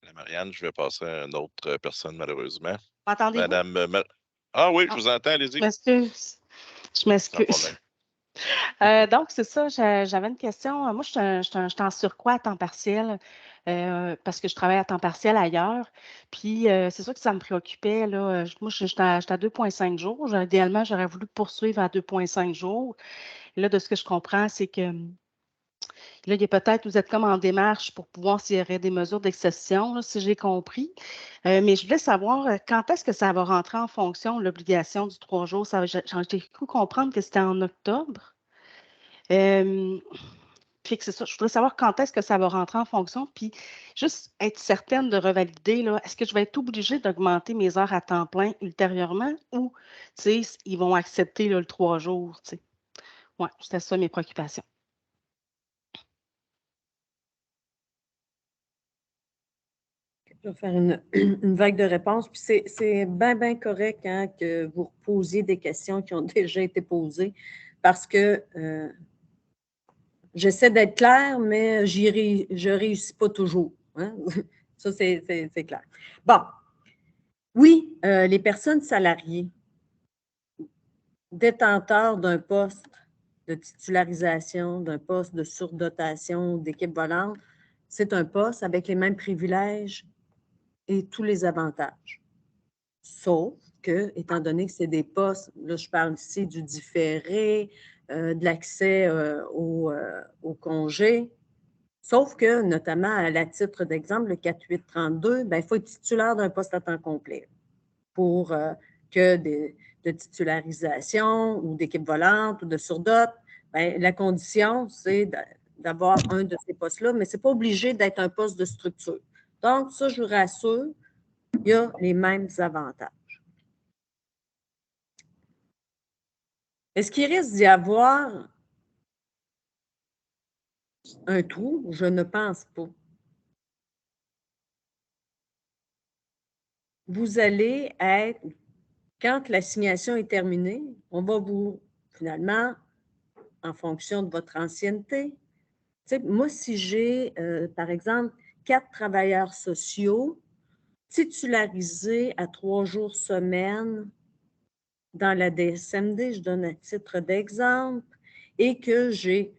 Madame Marianne, je vais passer à une autre personne, malheureusement. M'entendez-vous? Madame. Ah oui, je vous entends, allez-y. Je m'excuse. Je Sans m'excuse. problème. Donc, c'est ça, j'avais une question. Moi, je suis en surcroît à temps partiel parce que je travaille à temps partiel ailleurs. Puis, c'est sûr que ça me préoccupait. Là. Moi, j'étais à 2,5 jours. Idéalement, j'aurais voulu poursuivre à 2,5 jours. Et là, de ce que je comprends, c'est que là, il y a peut-être, vous êtes comme en démarche pour pouvoir s'il y aurait des mesures d'exception, là, si j'ai compris. Mais je voulais savoir quand est-ce que ça va rentrer en fonction, l'obligation du 3 jours. J'ai cru comprendre que c'était en octobre. Puis que c'est ça, je voudrais savoir quand est-ce que ça va rentrer en fonction, puis juste être certaine de revalider, là, est-ce que je vais être obligée d'augmenter mes heures à temps plein ultérieurement ou, tu sais, ils vont accepter là, le 3 jours, tu sais. Oui, c'était ça mes préoccupations. Je vais faire une vague de réponses. Puis c'est bien correct hein, que vous posiez des questions qui ont déjà été posées parce que j'essaie d'être claire, mais je ne réussis pas toujours. Hein? Ça, c'est clair. Bon. Oui, les personnes salariées détenteurs d'un poste de titularisation, d'un poste de surdotation, d'équipe volante, c'est un poste avec les mêmes privilèges et tous les avantages. Sauf que, étant donné que c'est des postes, là je parle ici du différé, de l'accès au congé, sauf que, notamment à la titre d'exemple, le 4832, il faut être titulaire d'un poste à temps complet pour que de titularisation ou d'équipe volante ou de surdote, la condition, c'est d'avoir un de ces postes-là, mais ce n'est pas obligé d'être un poste de structure. Donc, ça, je vous rassure, il y a les mêmes avantages. Est-ce qu'il risque d'y avoir un trou? Je ne pense pas. Vous allez être, quand l'assignation est terminée, on va vous, finalement, en fonction de votre ancienneté. Tu sais, moi, si j'ai, par exemple, 4 travailleurs sociaux titularisés à 3 jours semaine dans la DSMD, je donne à titre d'exemple, et que j'ai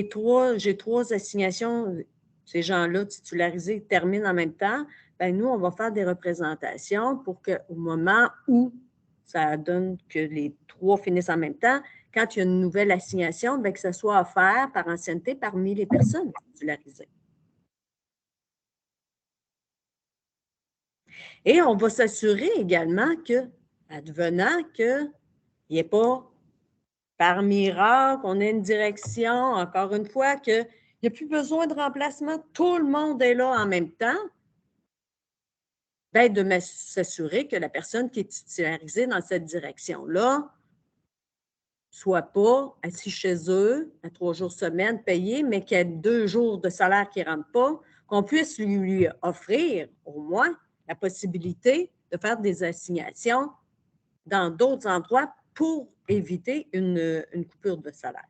3 assignations, ces gens-là titularisés terminent en même temps, nous, on va faire des représentations pour qu'au moment où ça donne que les 3 finissent en même temps, quand il y a une nouvelle assignation, que ça soit offert par ancienneté parmi les personnes titularisées. Et on va s'assurer également que, advenant qu'il n'y ait pas, par miracle, on ait une direction, encore une fois, qu'il n'y a plus besoin de remplacement, tout le monde est là en même temps, de s'assurer que la personne qui est titularisée dans cette direction-là soit pas assis chez eux à 3 jours semaine payés, mais qu'il y ait 2 jours de salaire qui ne rentrent pas, qu'on puisse lui offrir au moins la possibilité de faire des assignations dans d'autres endroits pour éviter une coupure de salaire.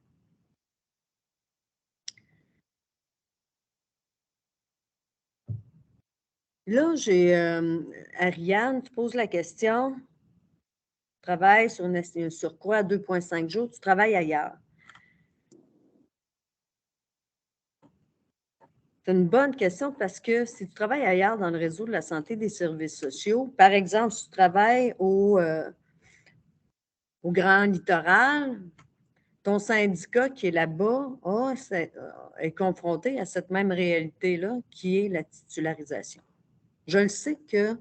Là, j'ai Ariane, tu poses la question. Tu travailles sur un surcroît à 2,5 jours, tu travailles ailleurs. C'est une bonne question parce que si tu travailles ailleurs dans le réseau de la santé et des services sociaux, par exemple, si tu travailles au Grand Littoral, ton syndicat qui est là-bas est confronté à cette même réalité-là qui est la titularisation. Je le sais que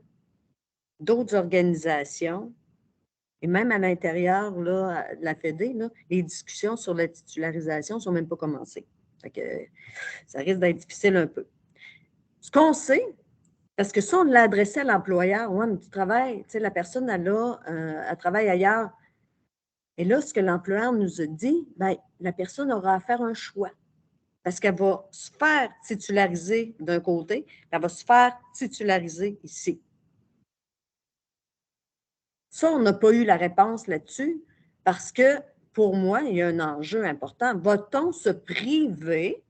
d'autres organisations, et même à l'intérieur de la FEDE, les discussions sur la titularisation ne sont même pas commencées. Fait que, ça risque d'être difficile un peu. Ce qu'on sait, parce que ça, on l'a adressé à l'employeur, ouais, mais tu travailles, tu sais, la personne, elle travaille ailleurs. Et là, ce que l'employeur nous a dit, la personne aura à faire un choix. Parce qu'elle va se faire titulariser d'un côté, elle va se faire titulariser ici. Ça, on n'a pas eu la réponse là-dessus parce que, pour moi, il y a un enjeu important. Va-t-on se priver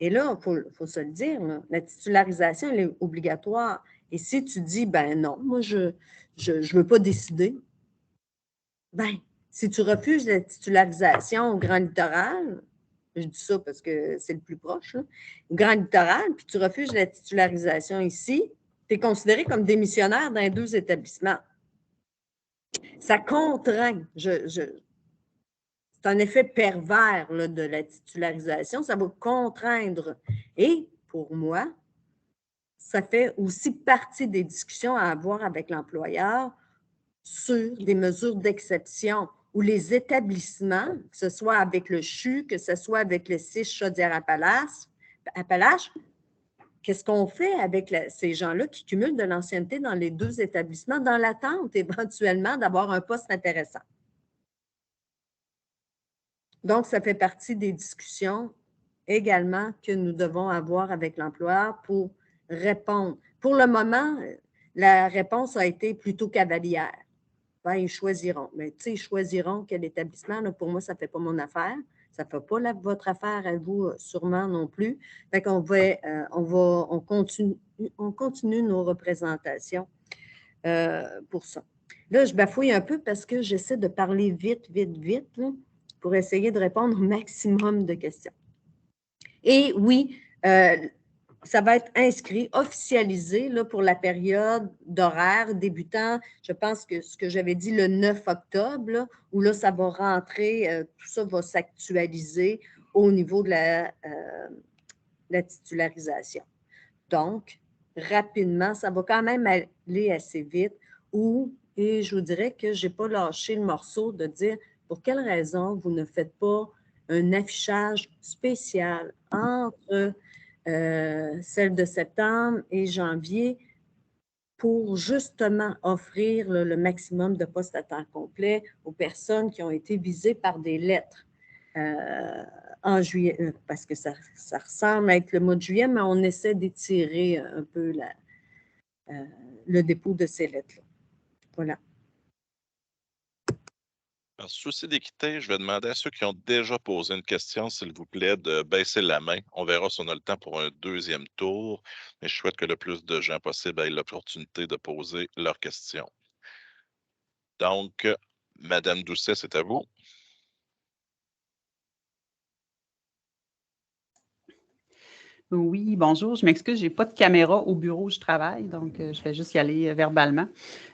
Et là, il faut se le dire, là, la titularisation, elle est obligatoire. Et si tu dis, ben non, moi, je veux pas décider, ben, si tu refuses la titularisation au Grand Littoral, je dis ça parce que c'est le plus proche, là, au Grand Littoral, puis tu refuses la titularisation ici, tu es considéré comme démissionnaire dans les 2 établissements. Ça contraint. C'est un effet pervers là, de la titularisation. Ça va contraindre. Et pour moi, ça fait aussi partie des discussions à avoir avec l'employeur sur des mesures d'exception où les établissements, que ce soit avec le CHU, que ce soit avec le CIS Chaudière-Appalaches, qu'est-ce qu'on fait avec ces gens-là qui cumulent de l'ancienneté dans les 2 établissements dans l'attente éventuellement d'avoir un poste intéressant? Donc, ça fait partie des discussions également que nous devons avoir avec l'employeur pour répondre. Pour le moment, la réponse a été plutôt cavalière. Ben, ils choisiront. Mais tu sais, ils choisiront quel établissement. Là, pour moi, ça ne fait pas mon affaire. Ça ne fait pas votre affaire à vous, sûrement non plus. Fait qu'on on continue nos représentations pour ça. Là, je bafouille un peu parce que j'essaie de parler vite, là, pour essayer de répondre au maximum de questions. Et oui, ça va être inscrit, officialisé là, pour la période d'horaire débutant, je pense que ce que j'avais dit le 9 octobre, là, où là, ça va rentrer, tout ça va s'actualiser au niveau de la titularisation. Donc, rapidement, ça va quand même aller assez vite, et je vous dirais que je n'ai pas lâché le morceau de dire pour quelle raison vous ne faites pas un affichage spécial entre celle de septembre et janvier pour justement offrir le maximum de postes à temps complet aux personnes qui ont été visées par des lettres en juillet, parce que ça ressemble à être le mois de juillet, mais on essaie d'étirer un peu le dépôt de ces lettres-là. Voilà. Par souci d'équité, je vais demander à ceux qui ont déjà posé une question, s'il vous plaît, de baisser la main. On verra si on a le temps pour un 2e tour, mais je souhaite que le plus de gens possible aient l'opportunité de poser leurs questions. Donc, Madame Doucet, c'est à vous. Oui, bonjour. Je m'excuse, je n'ai pas de caméra au bureau où je travaille, donc je vais juste y aller verbalement.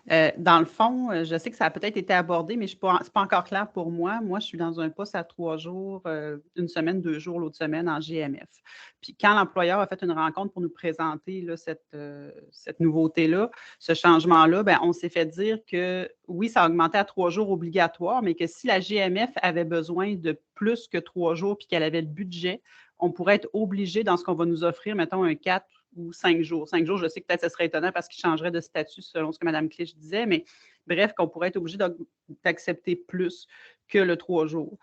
Dans le fond, je sais que ça a peut-être été abordé, mais ce n'est pas encore clair pour moi. Moi, je suis dans un poste à 3 jours, une semaine, 2 jours l'autre semaine en GMF. Puis quand l'employeur a fait une rencontre pour nous présenter là, cette nouveauté-là, ce changement-là, ben, on s'est fait dire que oui, ça a augmenté à 3 jours obligatoire, mais que si la GMF avait besoin de plus que 3 jours puis qu'elle avait le budget, on pourrait être obligé dans ce qu'on va nous offrir, mettons, un 4 ou 5 jours. 5 jours, je sais que peut-être ce serait étonnant parce qu'il changerait de statut selon ce que Mme Clich disait, mais bref, qu'on pourrait être obligé d'accepter plus que le 3 jours.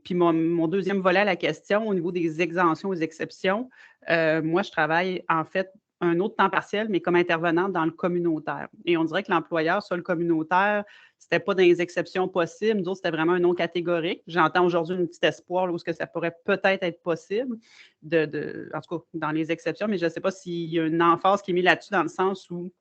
Puis mon deuxième volet à la question, au niveau des exemptions aux exceptions, moi, je travaille en fait un autre temps partiel, mais comme intervenante dans le communautaire. Et on dirait que l'employeur sur le communautaire, c'était pas dans les exceptions possibles. Nous autres, c'était vraiment un non catégorique. J'entends aujourd'hui un petit espoir là, où ça pourrait peut-être être possible, en tout cas dans les exceptions, mais je ne sais pas s'il y a une emphase qui est mise là-dessus dans le sens où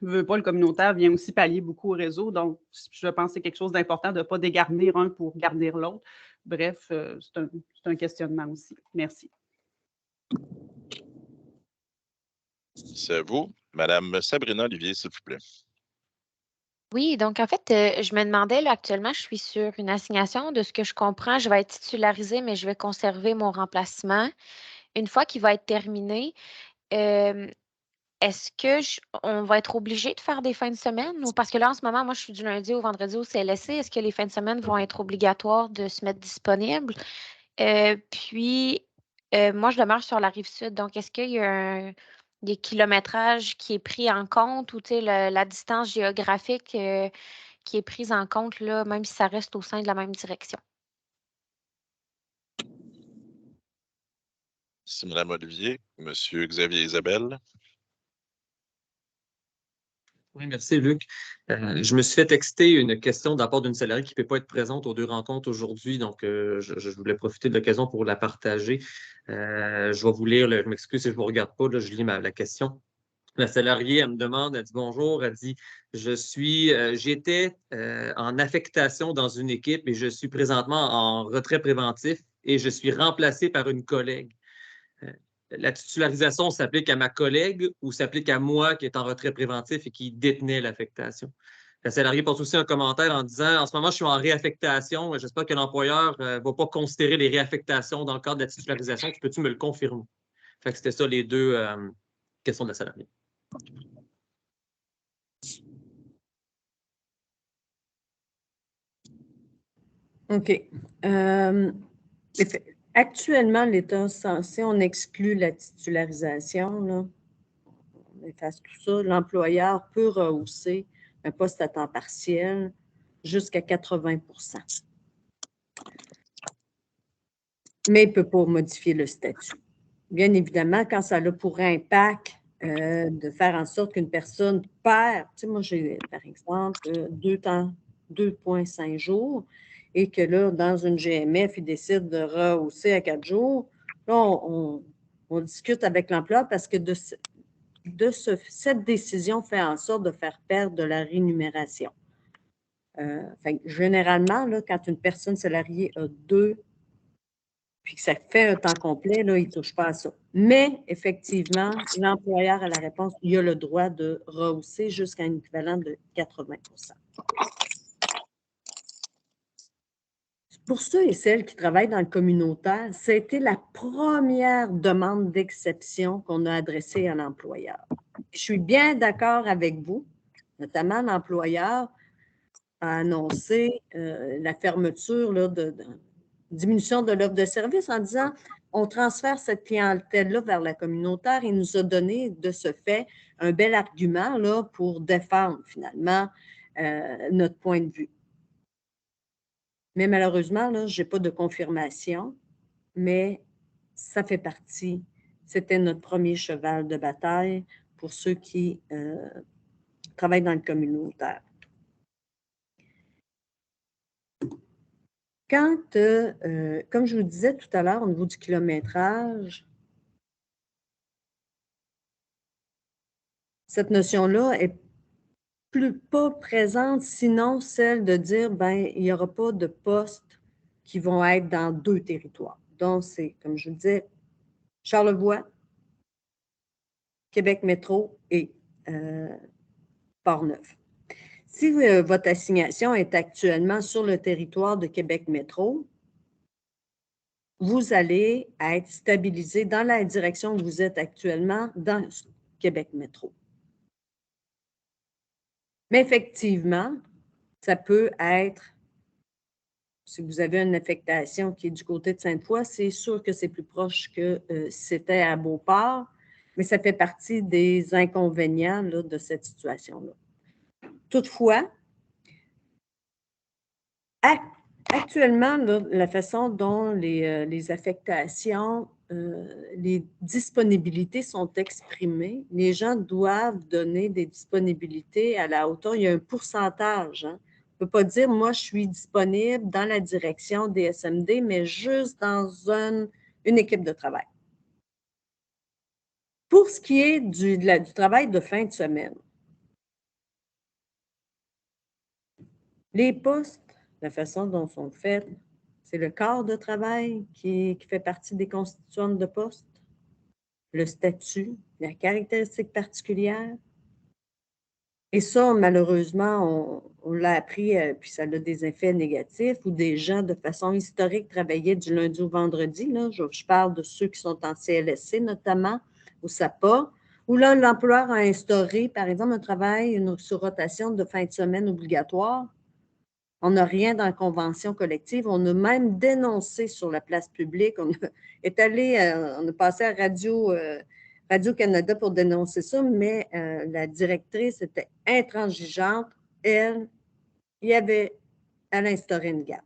veut pas, le communautaire vient aussi pallier beaucoup au réseau. Donc, je pense que c'est quelque chose d'important de ne pas dégarnir un pour garnir l'autre. Bref, c'est un questionnement aussi. Merci. C'est à vous. Madame Sabrina Olivier, s'il vous plaît. Oui, donc en fait, je me demandais, là, actuellement, je suis sur une assignation. De ce que je comprends, je vais être titularisée, mais je vais conserver mon remplacement. Une fois qu'il va être terminé, est-ce que on va être obligé de faire des fins de semaine? Ou parce que là, en ce moment, moi, je suis du lundi au vendredi au CLSC. Est-ce que les fins de semaine vont être obligatoires de se mettre disponibles? Puis, moi, je demeure sur la rive sud. Donc, est-ce qu'il y a des kilométrages qui est pris en compte ou la distance géographique qui est prise en compte, là, même si ça reste au sein de la même direction? Merci, Mme Olivier. Monsieur Xavier Isabelle. Oui, merci, Luc. Je me suis fait texter une question de la part d'une salariée qui ne peut pas être présente aux 2 rencontres aujourd'hui, donc je voulais profiter de l'occasion pour la partager. Je vais vous lire, je m'excuse si je ne vous regarde pas, là, je lis la question. La salariée, elle me demande, elle dit bonjour, elle dit j'étais en affectation dans une équipe et je suis présentement en retrait préventif et je suis remplacé par une collègue. La titularisation s'applique à ma collègue ou s'applique à moi qui est en retrait préventif et qui détenait l'affectation? La salariée porte aussi un commentaire en disant en ce moment, je suis en réaffectation. J'espère que l'employeur ne va pas considérer les réaffectations dans le cadre de la titularisation. Peux-tu me le confirmer? Fait que c'était ça les 2 questions de la salariée. OK. Actuellement, l'État censé, on exclut la titularisation, là. On efface tout ça. L'employeur peut rehausser un poste à temps partiel jusqu'à 80 %. Mais il ne peut pas modifier le statut. Bien évidemment, quand ça a pour impact de faire en sorte qu'une personne perd, tu sais, moi j'ai par exemple 2,5 jours et que là, dans une GMF, ils décident de rehausser à 4 jours, là, on discute avec l'employeur parce que cette décision fait en sorte de faire perdre de la rémunération. Généralement, là, quand une personne salariée a 2, puis que ça fait un temps complet, là, il ne touche pas à ça. Mais effectivement, l'employeur a la réponse, il a le droit de rehausser jusqu'à un équivalent de 80 %. Pour ceux et celles qui travaillent dans le communautaire, ça a été la première demande d'exception qu'on a adressée à l'employeur. Je suis bien d'accord avec vous, notamment l'employeur a annoncé la fermeture là, diminution de l'offre de service en disant on transfère cette clientèle-là vers la communautaire. Il nous a donné de ce fait un bel argument là, pour défendre finalement notre point de vue. Mais malheureusement, là, je n'ai pas de confirmation, mais ça fait partie. C'était notre premier cheval de bataille pour ceux qui travaillent dans le communautaire. Quand, comme je vous disais tout à l'heure au niveau du kilométrage, cette notion-là est pas présente, sinon celle de dire, ben il n'y aura pas de postes qui vont être dans 2 territoires. Donc, c'est, comme je vous disais, Charlevoix, Québec Métro et Port-Neuf. Si votre assignation est actuellement sur le territoire de Québec Métro, vous allez être stabilisé dans la direction où vous êtes actuellement dans Québec Métro. Mais effectivement, ça peut être, si vous avez une affectation qui est du côté de Sainte-Foy, c'est sûr que c'est plus proche que si c'était à Beauport, mais ça fait partie des inconvénients là, de cette situation-là. Toutefois, actuellement, là, la façon dont les affectations, les disponibilités sont exprimées, les gens doivent donner des disponibilités à la hauteur. Il y a un pourcentage. Hein. On ne peut pas dire, moi, je suis disponible dans la direction des SMD, mais juste dans une équipe de travail. Pour ce qui est du travail de fin de semaine, les postes, la façon dont sont faits, c'est le corps de travail qui fait partie des constituantes de poste, le statut, la caractéristique particulière. Et ça, malheureusement, on l'a appris, puis ça a des effets négatifs, où des gens, de façon historique, travaillaient du lundi au vendredi. Là. Je parle de ceux qui sont en CLSC, notamment, au SAPA, où là, l'employeur a instauré, par exemple, un travail sur rotation de fin de semaine obligatoire. On n'a rien dans la convention collective. On a même dénoncé sur la place publique. On a passé à Radio-Canada pour dénoncer ça, mais la directrice était intransigeante. Elle instauré une garde.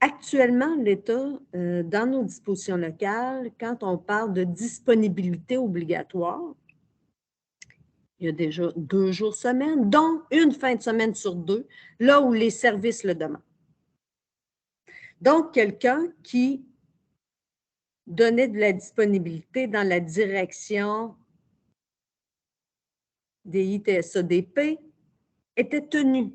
Actuellement, l'État, dans nos dispositions locales, quand on parle de disponibilité obligatoire, il y a déjà 2 jours semaine, dont une fin de semaine sur 2, là où les services le demandent. Donc, quelqu'un qui donnait de la disponibilité dans la direction des ITSADP était tenu,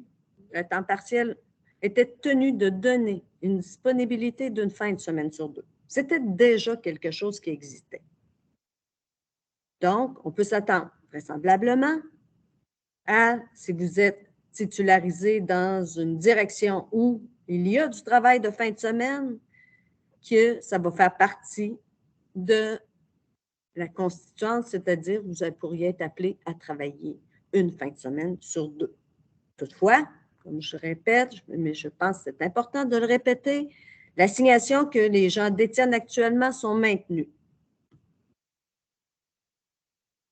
le temps partiel était tenu de donner une disponibilité d'une fin de semaine sur 2. C'était déjà quelque chose qui existait. Donc, on peut s'attendre vraisemblablement à, si vous êtes titularisé dans une direction où il y a du travail de fin de semaine, que ça va faire partie de la constituante, c'est-à-dire vous pourriez être appelé à travailler une fin de semaine sur 2. Toutefois, comme je répète, mais je pense que c'est important de le répéter, l'assignation que les gens détiennent actuellement sont maintenues.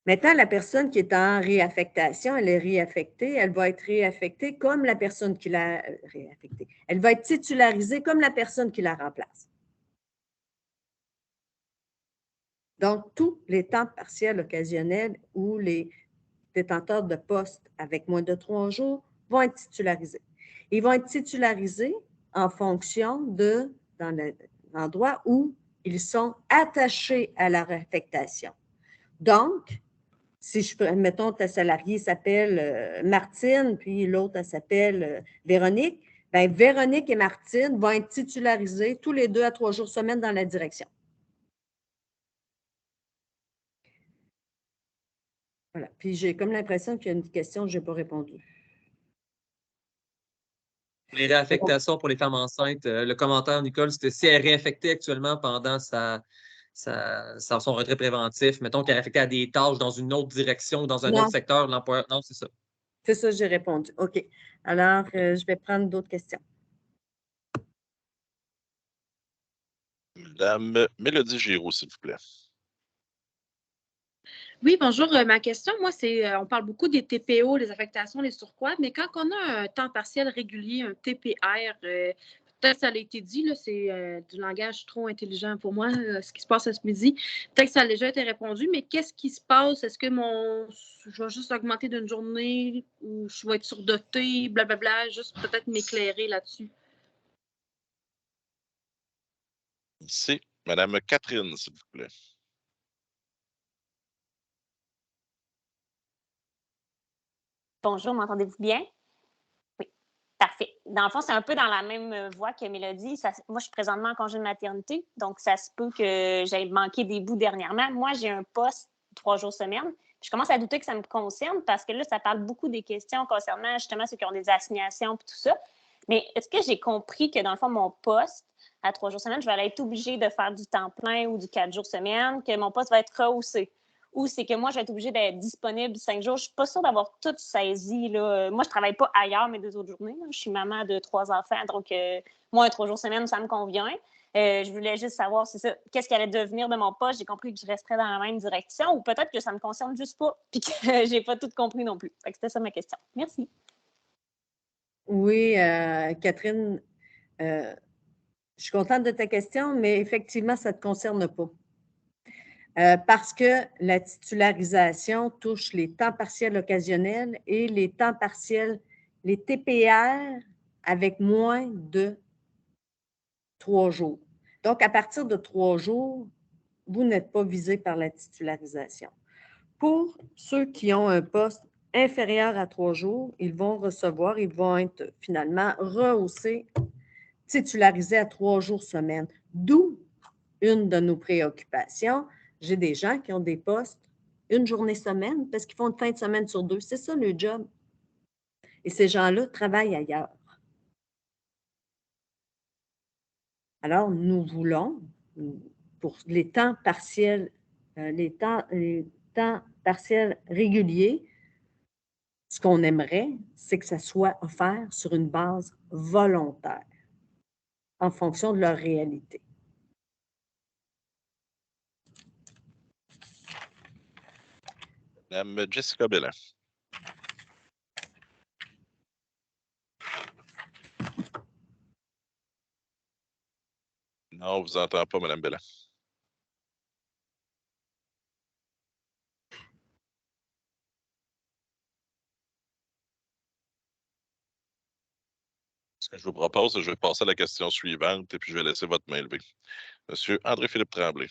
Maintenant, la personne qui est en réaffectation, elle est réaffectée, elle va être réaffectée comme la personne qui l'a réaffectée. Elle va être titularisée comme la personne qui la remplace. Donc, tous les temps partiels occasionnels ou les détenteurs de postes avec moins de 3 jours vont être titularisés. Ils vont être titularisés en fonction de dans l'endroit où ils sont attachés à la réaffectation. Donc, si mettons, ta salariée s'appelle Martine, puis l'autre, elle s'appelle Véronique, bien, Véronique et Martine vont être titularisées tous les 2 à 3 jours semaine dans la direction. Voilà. Puis j'ai comme l'impression qu'il y a une question que je n'ai pas répondu. Les réaffectations pour les femmes enceintes, le commentaire, Nicole, c'était si elle est réaffectée actuellement pendant son retrait préventif, mettons qu'elle est affectée à des tâches dans une autre direction, dans un autre secteur, l'employeur. Non, c'est ça. C'est ça, j'ai répondu. OK. Alors, je vais prendre d'autres questions. Madame Mélodie Giroux, s'il vous plaît. Oui, bonjour. Ma question, moi, c'est, on parle beaucoup des TPO, les affectations, les surcroîts, mais quand on a un temps partiel régulier, un TPR, peut-être que ça a été dit, là, c'est du langage trop intelligent pour moi, ce qui se passe ce midi. Peut-être que ça a déjà été répondu, mais qu'est-ce qui se passe? Est-ce que je vais juste augmenter d'une journée ou je vais être surdotée, blablabla, juste peut-être m'éclairer là-dessus? Merci. Madame Catherine, s'il vous plaît. Bonjour, m'entendez-vous bien? Oui, parfait. Dans le fond, c'est un peu dans la même voie que Mélodie. Moi, je suis présentement en congé de maternité, donc ça se peut que j'aie manqué des bouts dernièrement. Moi, j'ai un poste 3 jours semaine. Je commence à douter que ça me concerne parce que là, ça parle beaucoup des questions concernant justement ceux qui ont des assignations et tout ça. Mais est-ce que j'ai compris que dans le fond, mon poste à 3 jours semaine, je vais être obligée de faire du temps plein ou du 4 jours semaine, que mon poste va être rehaussé? Ou c'est que moi, je vais être obligée d'être disponible 5 jours. Je ne suis pas sûre d'avoir tout saisi. Là. Moi, je ne travaille pas ailleurs mes 2 autres journées. Là. Je suis maman de 3 enfants, donc moi, un 3 jours semaine, ça me convient. Je voulais juste savoir, c'est ça, qu'est-ce qui allait devenir de mon poste. J'ai compris que je resterais dans la même direction ou peut-être que ça ne me concerne juste pas puis que je n'ai pas tout compris non plus. C'était ça ma question. Merci. Oui, Catherine, je suis contente de ta question, mais effectivement, ça ne te concerne pas. Parce que la titularisation touche les temps partiels occasionnels et les temps partiels, les TPR avec moins de 3 jours. Donc, à partir de 3 jours, vous n'êtes pas visé par la titularisation. Pour ceux qui ont un poste inférieur à 3 jours, ils vont être finalement rehaussés, titularisés à 3 jours semaine. D'où une de nos préoccupations. J'ai des gens qui ont des postes une journée semaine parce qu'ils font une fin de semaine sur 2. C'est ça le job. Et ces gens-là travaillent ailleurs. Alors, nous voulons, pour les temps partiels, les temps partiels réguliers, ce qu'on aimerait, c'est que ça soit offert sur une base volontaire, en fonction de leur réalité. Madame Jessica Bellin. Non, on ne vous entend pas, Madame Bellin. vous propose, je vais passer à la question suivante et puis je vais laisser votre main levée. Monsieur André-Philippe Tremblay.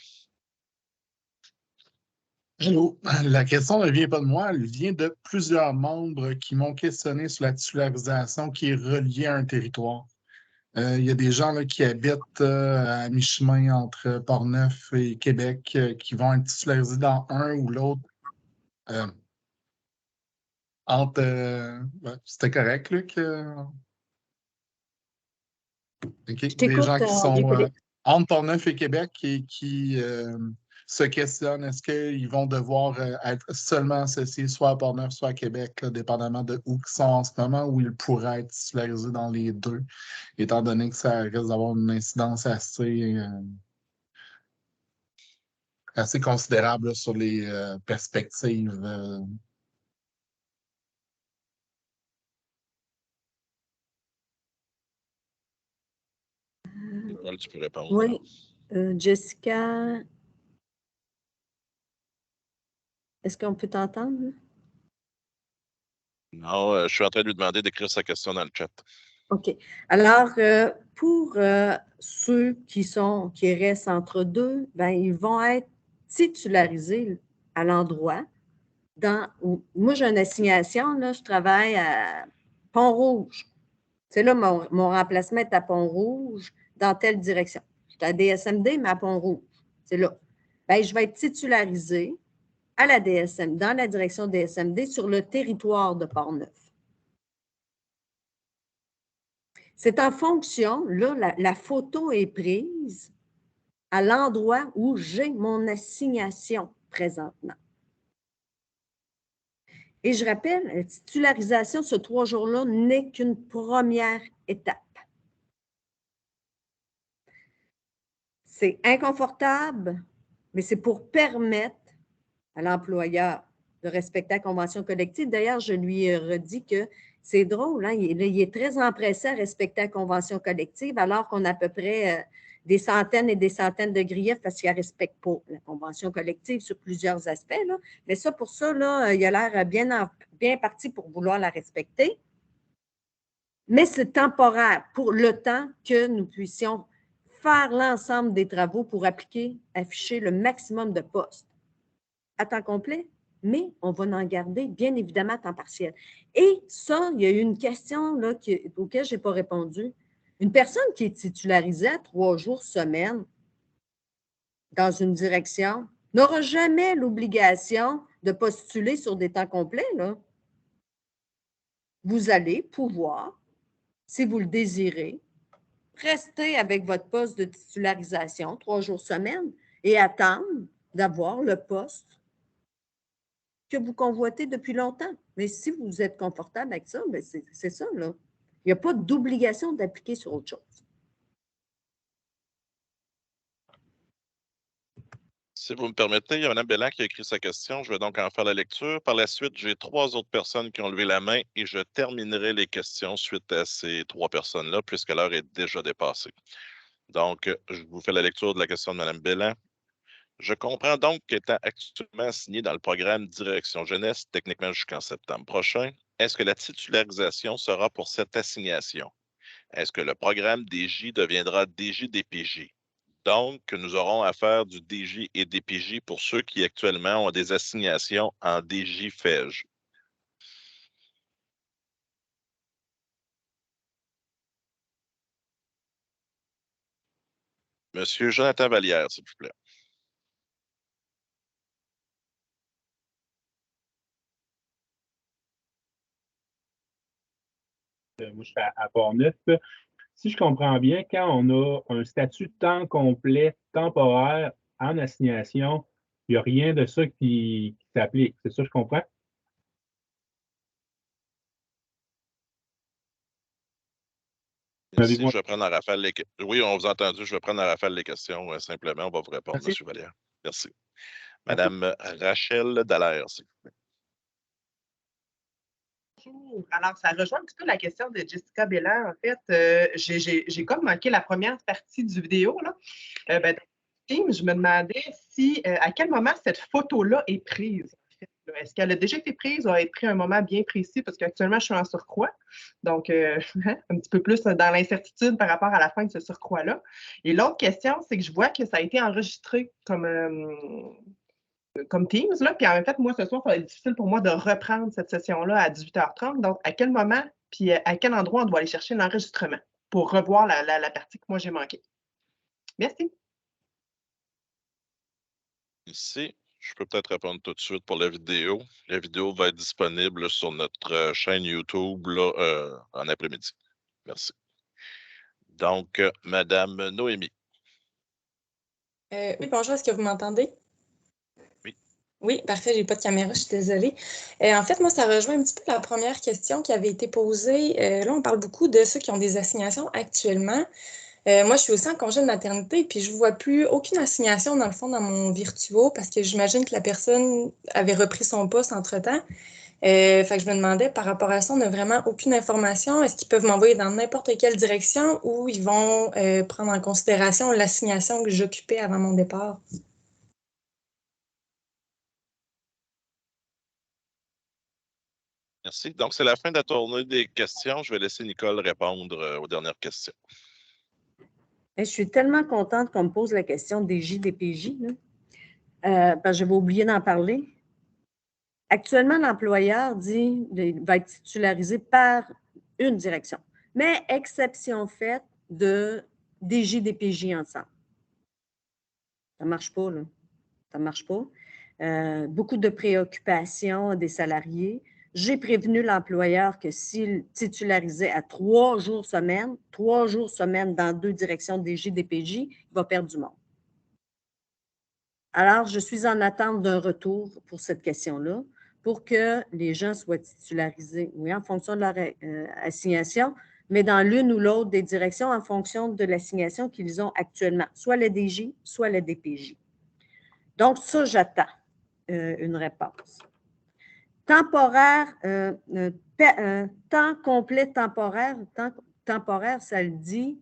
Hello. La question ne vient pas de moi, elle vient de plusieurs membres qui m'ont questionné sur la titularisation qui est reliée à un territoire. Il y a des gens là, qui habitent à mi-chemin entre Portneuf et Québec qui vont être titularisés dans un ou l'autre. C'était correct, Luc? OK. Des gens qui sont entre Portneuf et Québec et qui se questionnent, est-ce qu'ils vont devoir être seulement associés soit à Portneuf, soit à Québec, là, dépendamment de où ils sont en ce moment, ou ils pourraient être titularisés dans les deux, étant donné que ça risque d'avoir une incidence assez considérable là, sur les perspectives. Tu peux répondre. Oui. Jessica, est-ce qu'on peut t'entendre? Non, je suis en train de lui demander d'écrire sa question dans le chat. OK. Alors, pour ceux qui restent entre deux, ben, ils vont être titularisés à l'endroit. Moi, j'ai une assignation, là, je travaille à Pont-Rouge. C'est là, mon remplacement est à Pont-Rouge, dans telle direction. Je suis à DSMD, mais à Pont-Rouge. C'est là. Ben, je vais être titularisée à la DSM, dans la direction DSMD, sur le territoire de Portneuf. C'est en fonction, là, la photo est prise à l'endroit où j'ai mon assignation présentement. Et je rappelle, la titularisation, ce 3 jours-là, n'est qu'une première étape. C'est inconfortable, mais c'est pour permettre à l'employeur de respecter la convention collective. D'ailleurs, je lui ai redit que c'est drôle, hein? Il est très empressé à respecter la convention collective alors qu'on a à peu près des centaines et des centaines de griefs parce qu'il ne respecte pas la convention collective sur plusieurs aspects. Là. Mais ça, pour ça, là, il a l'air bien parti pour vouloir la respecter. Mais c'est temporaire pour le temps que nous puissions faire l'ensemble des travaux pour afficher le maximum de postes à temps complet, mais on va en garder bien évidemment à temps partiel. Et ça, il y a eu une question là, auquel je n'ai pas répondu. Une personne qui est titularisée à 3 jours semaine dans une direction n'aura jamais l'obligation de postuler sur des temps complets. Là. Vous allez pouvoir, si vous le désirez, rester avec votre poste de titularisation 3 jours semaine et attendre d'avoir le poste que vous convoitez depuis longtemps. Mais si vous êtes confortable avec ça, bien c'est ça, là. Il n'y a pas d'obligation d'appliquer sur autre chose. Si vous me permettez, il y a Mme Belland qui a écrit sa question. Je vais donc en faire la lecture. Par la suite, j'ai 3 autres personnes qui ont levé la main et je terminerai les questions suite à ces 3 personnes-là, puisque l'heure est déjà dépassée. Donc, je vous fais la lecture de la question de Mme Belland. Je comprends donc qu'étant actuellement assigné dans le programme Direction Jeunesse, techniquement jusqu'en septembre prochain, est-ce que la titularisation sera pour cette assignation? Est-ce que le programme DJ deviendra DJ-DPJ? Donc, nous aurons à faire du DJ et DPJ pour ceux qui actuellement ont des assignations en DJ-FEJ. Monsieur Jonathan Vallière, s'il vous plaît. Moi, je suis à Portneuf. Si je comprends bien, quand on a un statut temps complet, temporaire, en assignation, il n'y a rien de ça qui s'applique. C'est ça, je comprends? Ici, je vais prendre en rafale les questions. Oui, on vous a entendu. Je vais prendre en rafale les questions. Simplement, on va vous répondre, M. Vallière. Merci. Madame Rachel Dallaire, s'il vous plaît. Bonjour. Alors, ça rejoint un petit peu la question de Jessica Belland. En fait, j'ai comme manqué la première partie du vidéo. Là. Dans le film, je me demandais si, à quel moment cette photo-là est prise. En fait, là. Est-ce qu'elle a déjà été prise ou a été prise à un moment bien précis? Parce qu'actuellement, je suis en surcroît. Donc, un petit peu plus dans l'incertitude par rapport à la fin de ce surcroît-là. Et l'autre question, c'est que je vois que ça a été enregistré comme Teams, là. Puis en fait, moi, ce soir, ça va être difficile pour moi de reprendre cette session-là à 18h30. Donc, à quel moment, puis à quel endroit on doit aller chercher l'enregistrement pour revoir la partie que moi j'ai manquée? Merci. Ici, je peux peut-être répondre tout de suite pour la vidéo. La vidéo va être disponible sur notre chaîne YouTube là, en après-midi. Merci. Donc, Madame Noémie. Oui, bonjour, est-ce que vous m'entendez? Oui. Oui, parfait, j'ai pas de caméra, je suis désolée. En fait, moi, ça rejoint un petit peu la première question qui avait été posée. Là, on parle beaucoup de ceux qui ont des assignations actuellement. Moi, je suis aussi en congé de maternité, puis je ne vois plus aucune assignation, dans le fond, dans mon Virtuo, parce que j'imagine que la personne avait repris son poste entre-temps. Fait que je me demandais, par rapport à ça, on n'a vraiment aucune information. Est-ce qu'ils peuvent m'envoyer dans n'importe quelle direction ou ils vont prendre en considération l'assignation que j'occupais avant mon départ? Merci. Donc, c'est la fin de la tournée des questions. Je vais laisser Nicole répondre aux dernières questions. Je suis tellement contente qu'on me pose la question des JDPJ, parce que j'avais oublié d'en parler. Actuellement, l'employeur dit qu'il va être titularisé par une direction, mais exception faite des JDPJ ensemble. Ça ne marche pas, là. Ça ne marche pas. Beaucoup de préoccupations des salariés. J'ai prévenu l'employeur que s'il titularisait à 3 jours semaine dans 2 directions des JDPJ, il va perdre du monde. Alors, je suis en attente d'un retour pour cette question-là, pour que les gens soient titularisés, oui, en fonction de leur assignation, mais dans l'une ou l'autre des directions en fonction de l'assignation qu'ils ont actuellement, soit le DJ, soit le DPJ. Donc, ça, j'attends une réponse. Temporaire, temps complet temporaire, temporaire, ça le dit,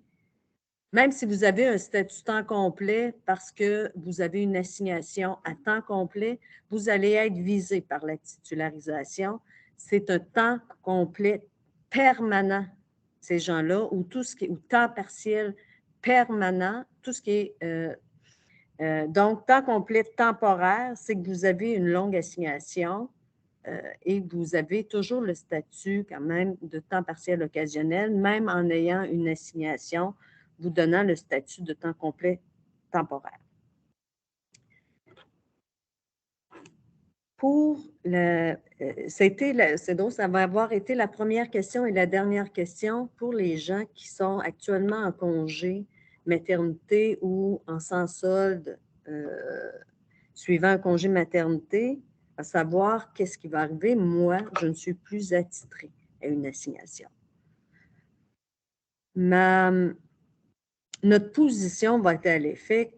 même si vous avez un statut temps complet parce que vous avez une assignation à temps complet, vous allez être visé par la titularisation. C'est un temps complet permanent, ces gens-là, ou tout ce qui est, ou temps partiel permanent, tout ce qui est donc, temps complet temporaire, c'est que vous avez une longue assignation et vous avez toujours le statut quand même de temps partiel occasionnel, même en ayant une assignation vous donnant le statut de temps complet temporaire. Pour c'est drôle, ça va avoir été la première question et la dernière question pour les gens qui sont actuellement en congé maternité ou en sans solde suivant un congé maternité, à savoir qu'est-ce qui va arriver. Moi, je ne suis plus attitrée à une assignation. Notre position va être à l'effet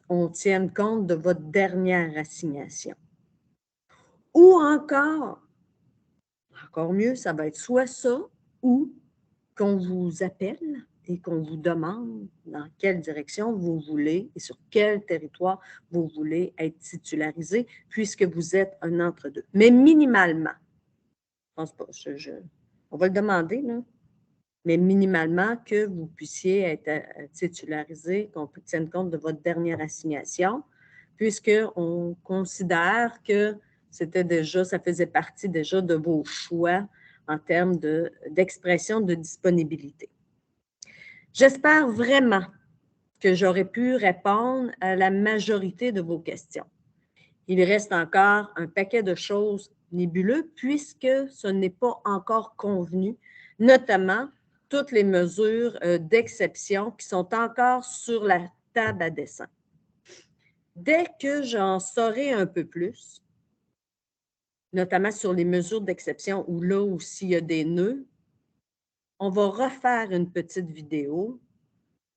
qu'on tienne compte de votre dernière assignation. Ou encore mieux, ça va être soit ça ou qu'on vous appelle et qu'on vous demande dans quelle direction vous voulez et sur quel territoire vous voulez être titularisé puisque vous êtes un entre-deux. Mais minimalement, je pense pas, on va le demander, là, mais minimalement que vous puissiez être titularisé, qu'on tienne compte de votre dernière assignation, puisqu'on considère que ça faisait partie déjà de vos choix en termes d'expression de disponibilité. J'espère vraiment que j'aurai pu répondre à la majorité de vos questions. Il reste encore un paquet de choses nébuleuses puisque ce n'est pas encore convenu, notamment toutes les mesures d'exception qui sont encore sur la table à dessin. Dès que j'en saurai un peu plus, notamment sur les mesures d'exception où là aussi il y a des nœuds, on va refaire une petite vidéo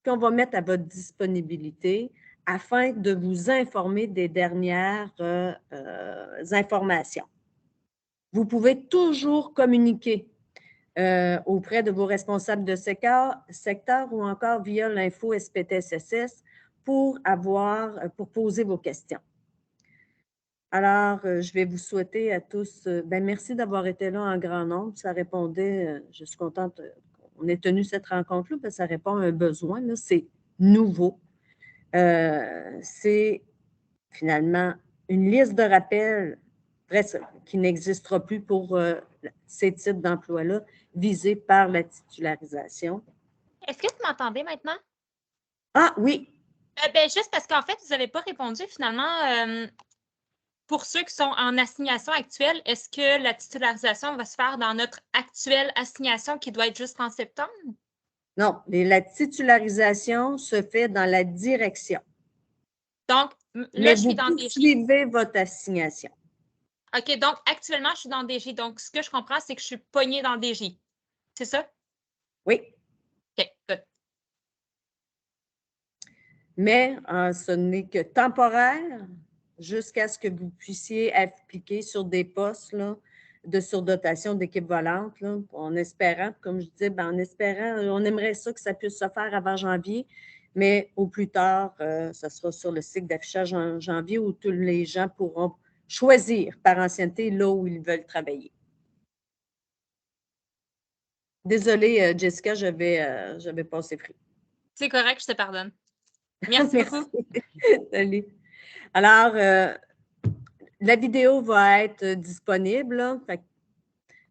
qu'on va mettre à votre disponibilité afin de vous informer des dernières informations. Vous pouvez toujours communiquer auprès de vos responsables de secteur ou encore via l'info SPTSSS pour poser vos questions. Alors, je vais vous souhaiter à tous, merci d'avoir été là en grand nombre. Ça répondait, je suis contente, on ait tenu cette rencontre-là parce que ça répond à un besoin. C'est nouveau. C'est finalement une liste de rappels qui n'existera plus pour ces types d'emplois-là visés par la titularisation. Est-ce que tu m'entendais maintenant? Ah oui. Juste parce qu'en fait, vous n'avez pas répondu finalement. Pour ceux qui sont en assignation actuelle, est-ce que la titularisation va se faire dans notre actuelle assignation qui doit être juste en septembre? Non, la titularisation se fait dans la direction. Donc, là, je suis dans DG. Suivez votre assignation. OK, donc actuellement, je suis dans DG. Donc, ce que je comprends, c'est que je suis pognée dans DG. C'est ça? Oui. OK, good. Mais ce n'est que temporaire jusqu'à ce que vous puissiez appliquer sur des postes là, de surdotation d'équipe volante, là, en espérant, comme je disais, en espérant, on aimerait ça que ça puisse se faire avant janvier, mais au plus tard, ça sera sur le cycle d'affichage en janvier où tous les gens pourront choisir par ancienneté là où ils veulent travailler. Désolée, Jessica, j'avais passé pris. C'est correct, je te pardonne. Merci beaucoup. Salut. Alors, la vidéo va être disponible. Là,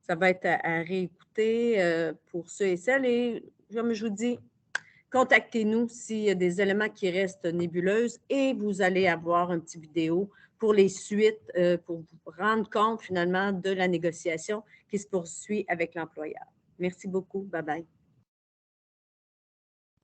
ça va être à réécouter pour ceux et celles. Et comme je vous dis, contactez-nous s'il y a des éléments qui restent nébuleuses et vous allez avoir un petit vidéo pour les suites, pour vous rendre compte finalement de la négociation qui se poursuit avec l'employeur. Merci beaucoup. Bye-bye.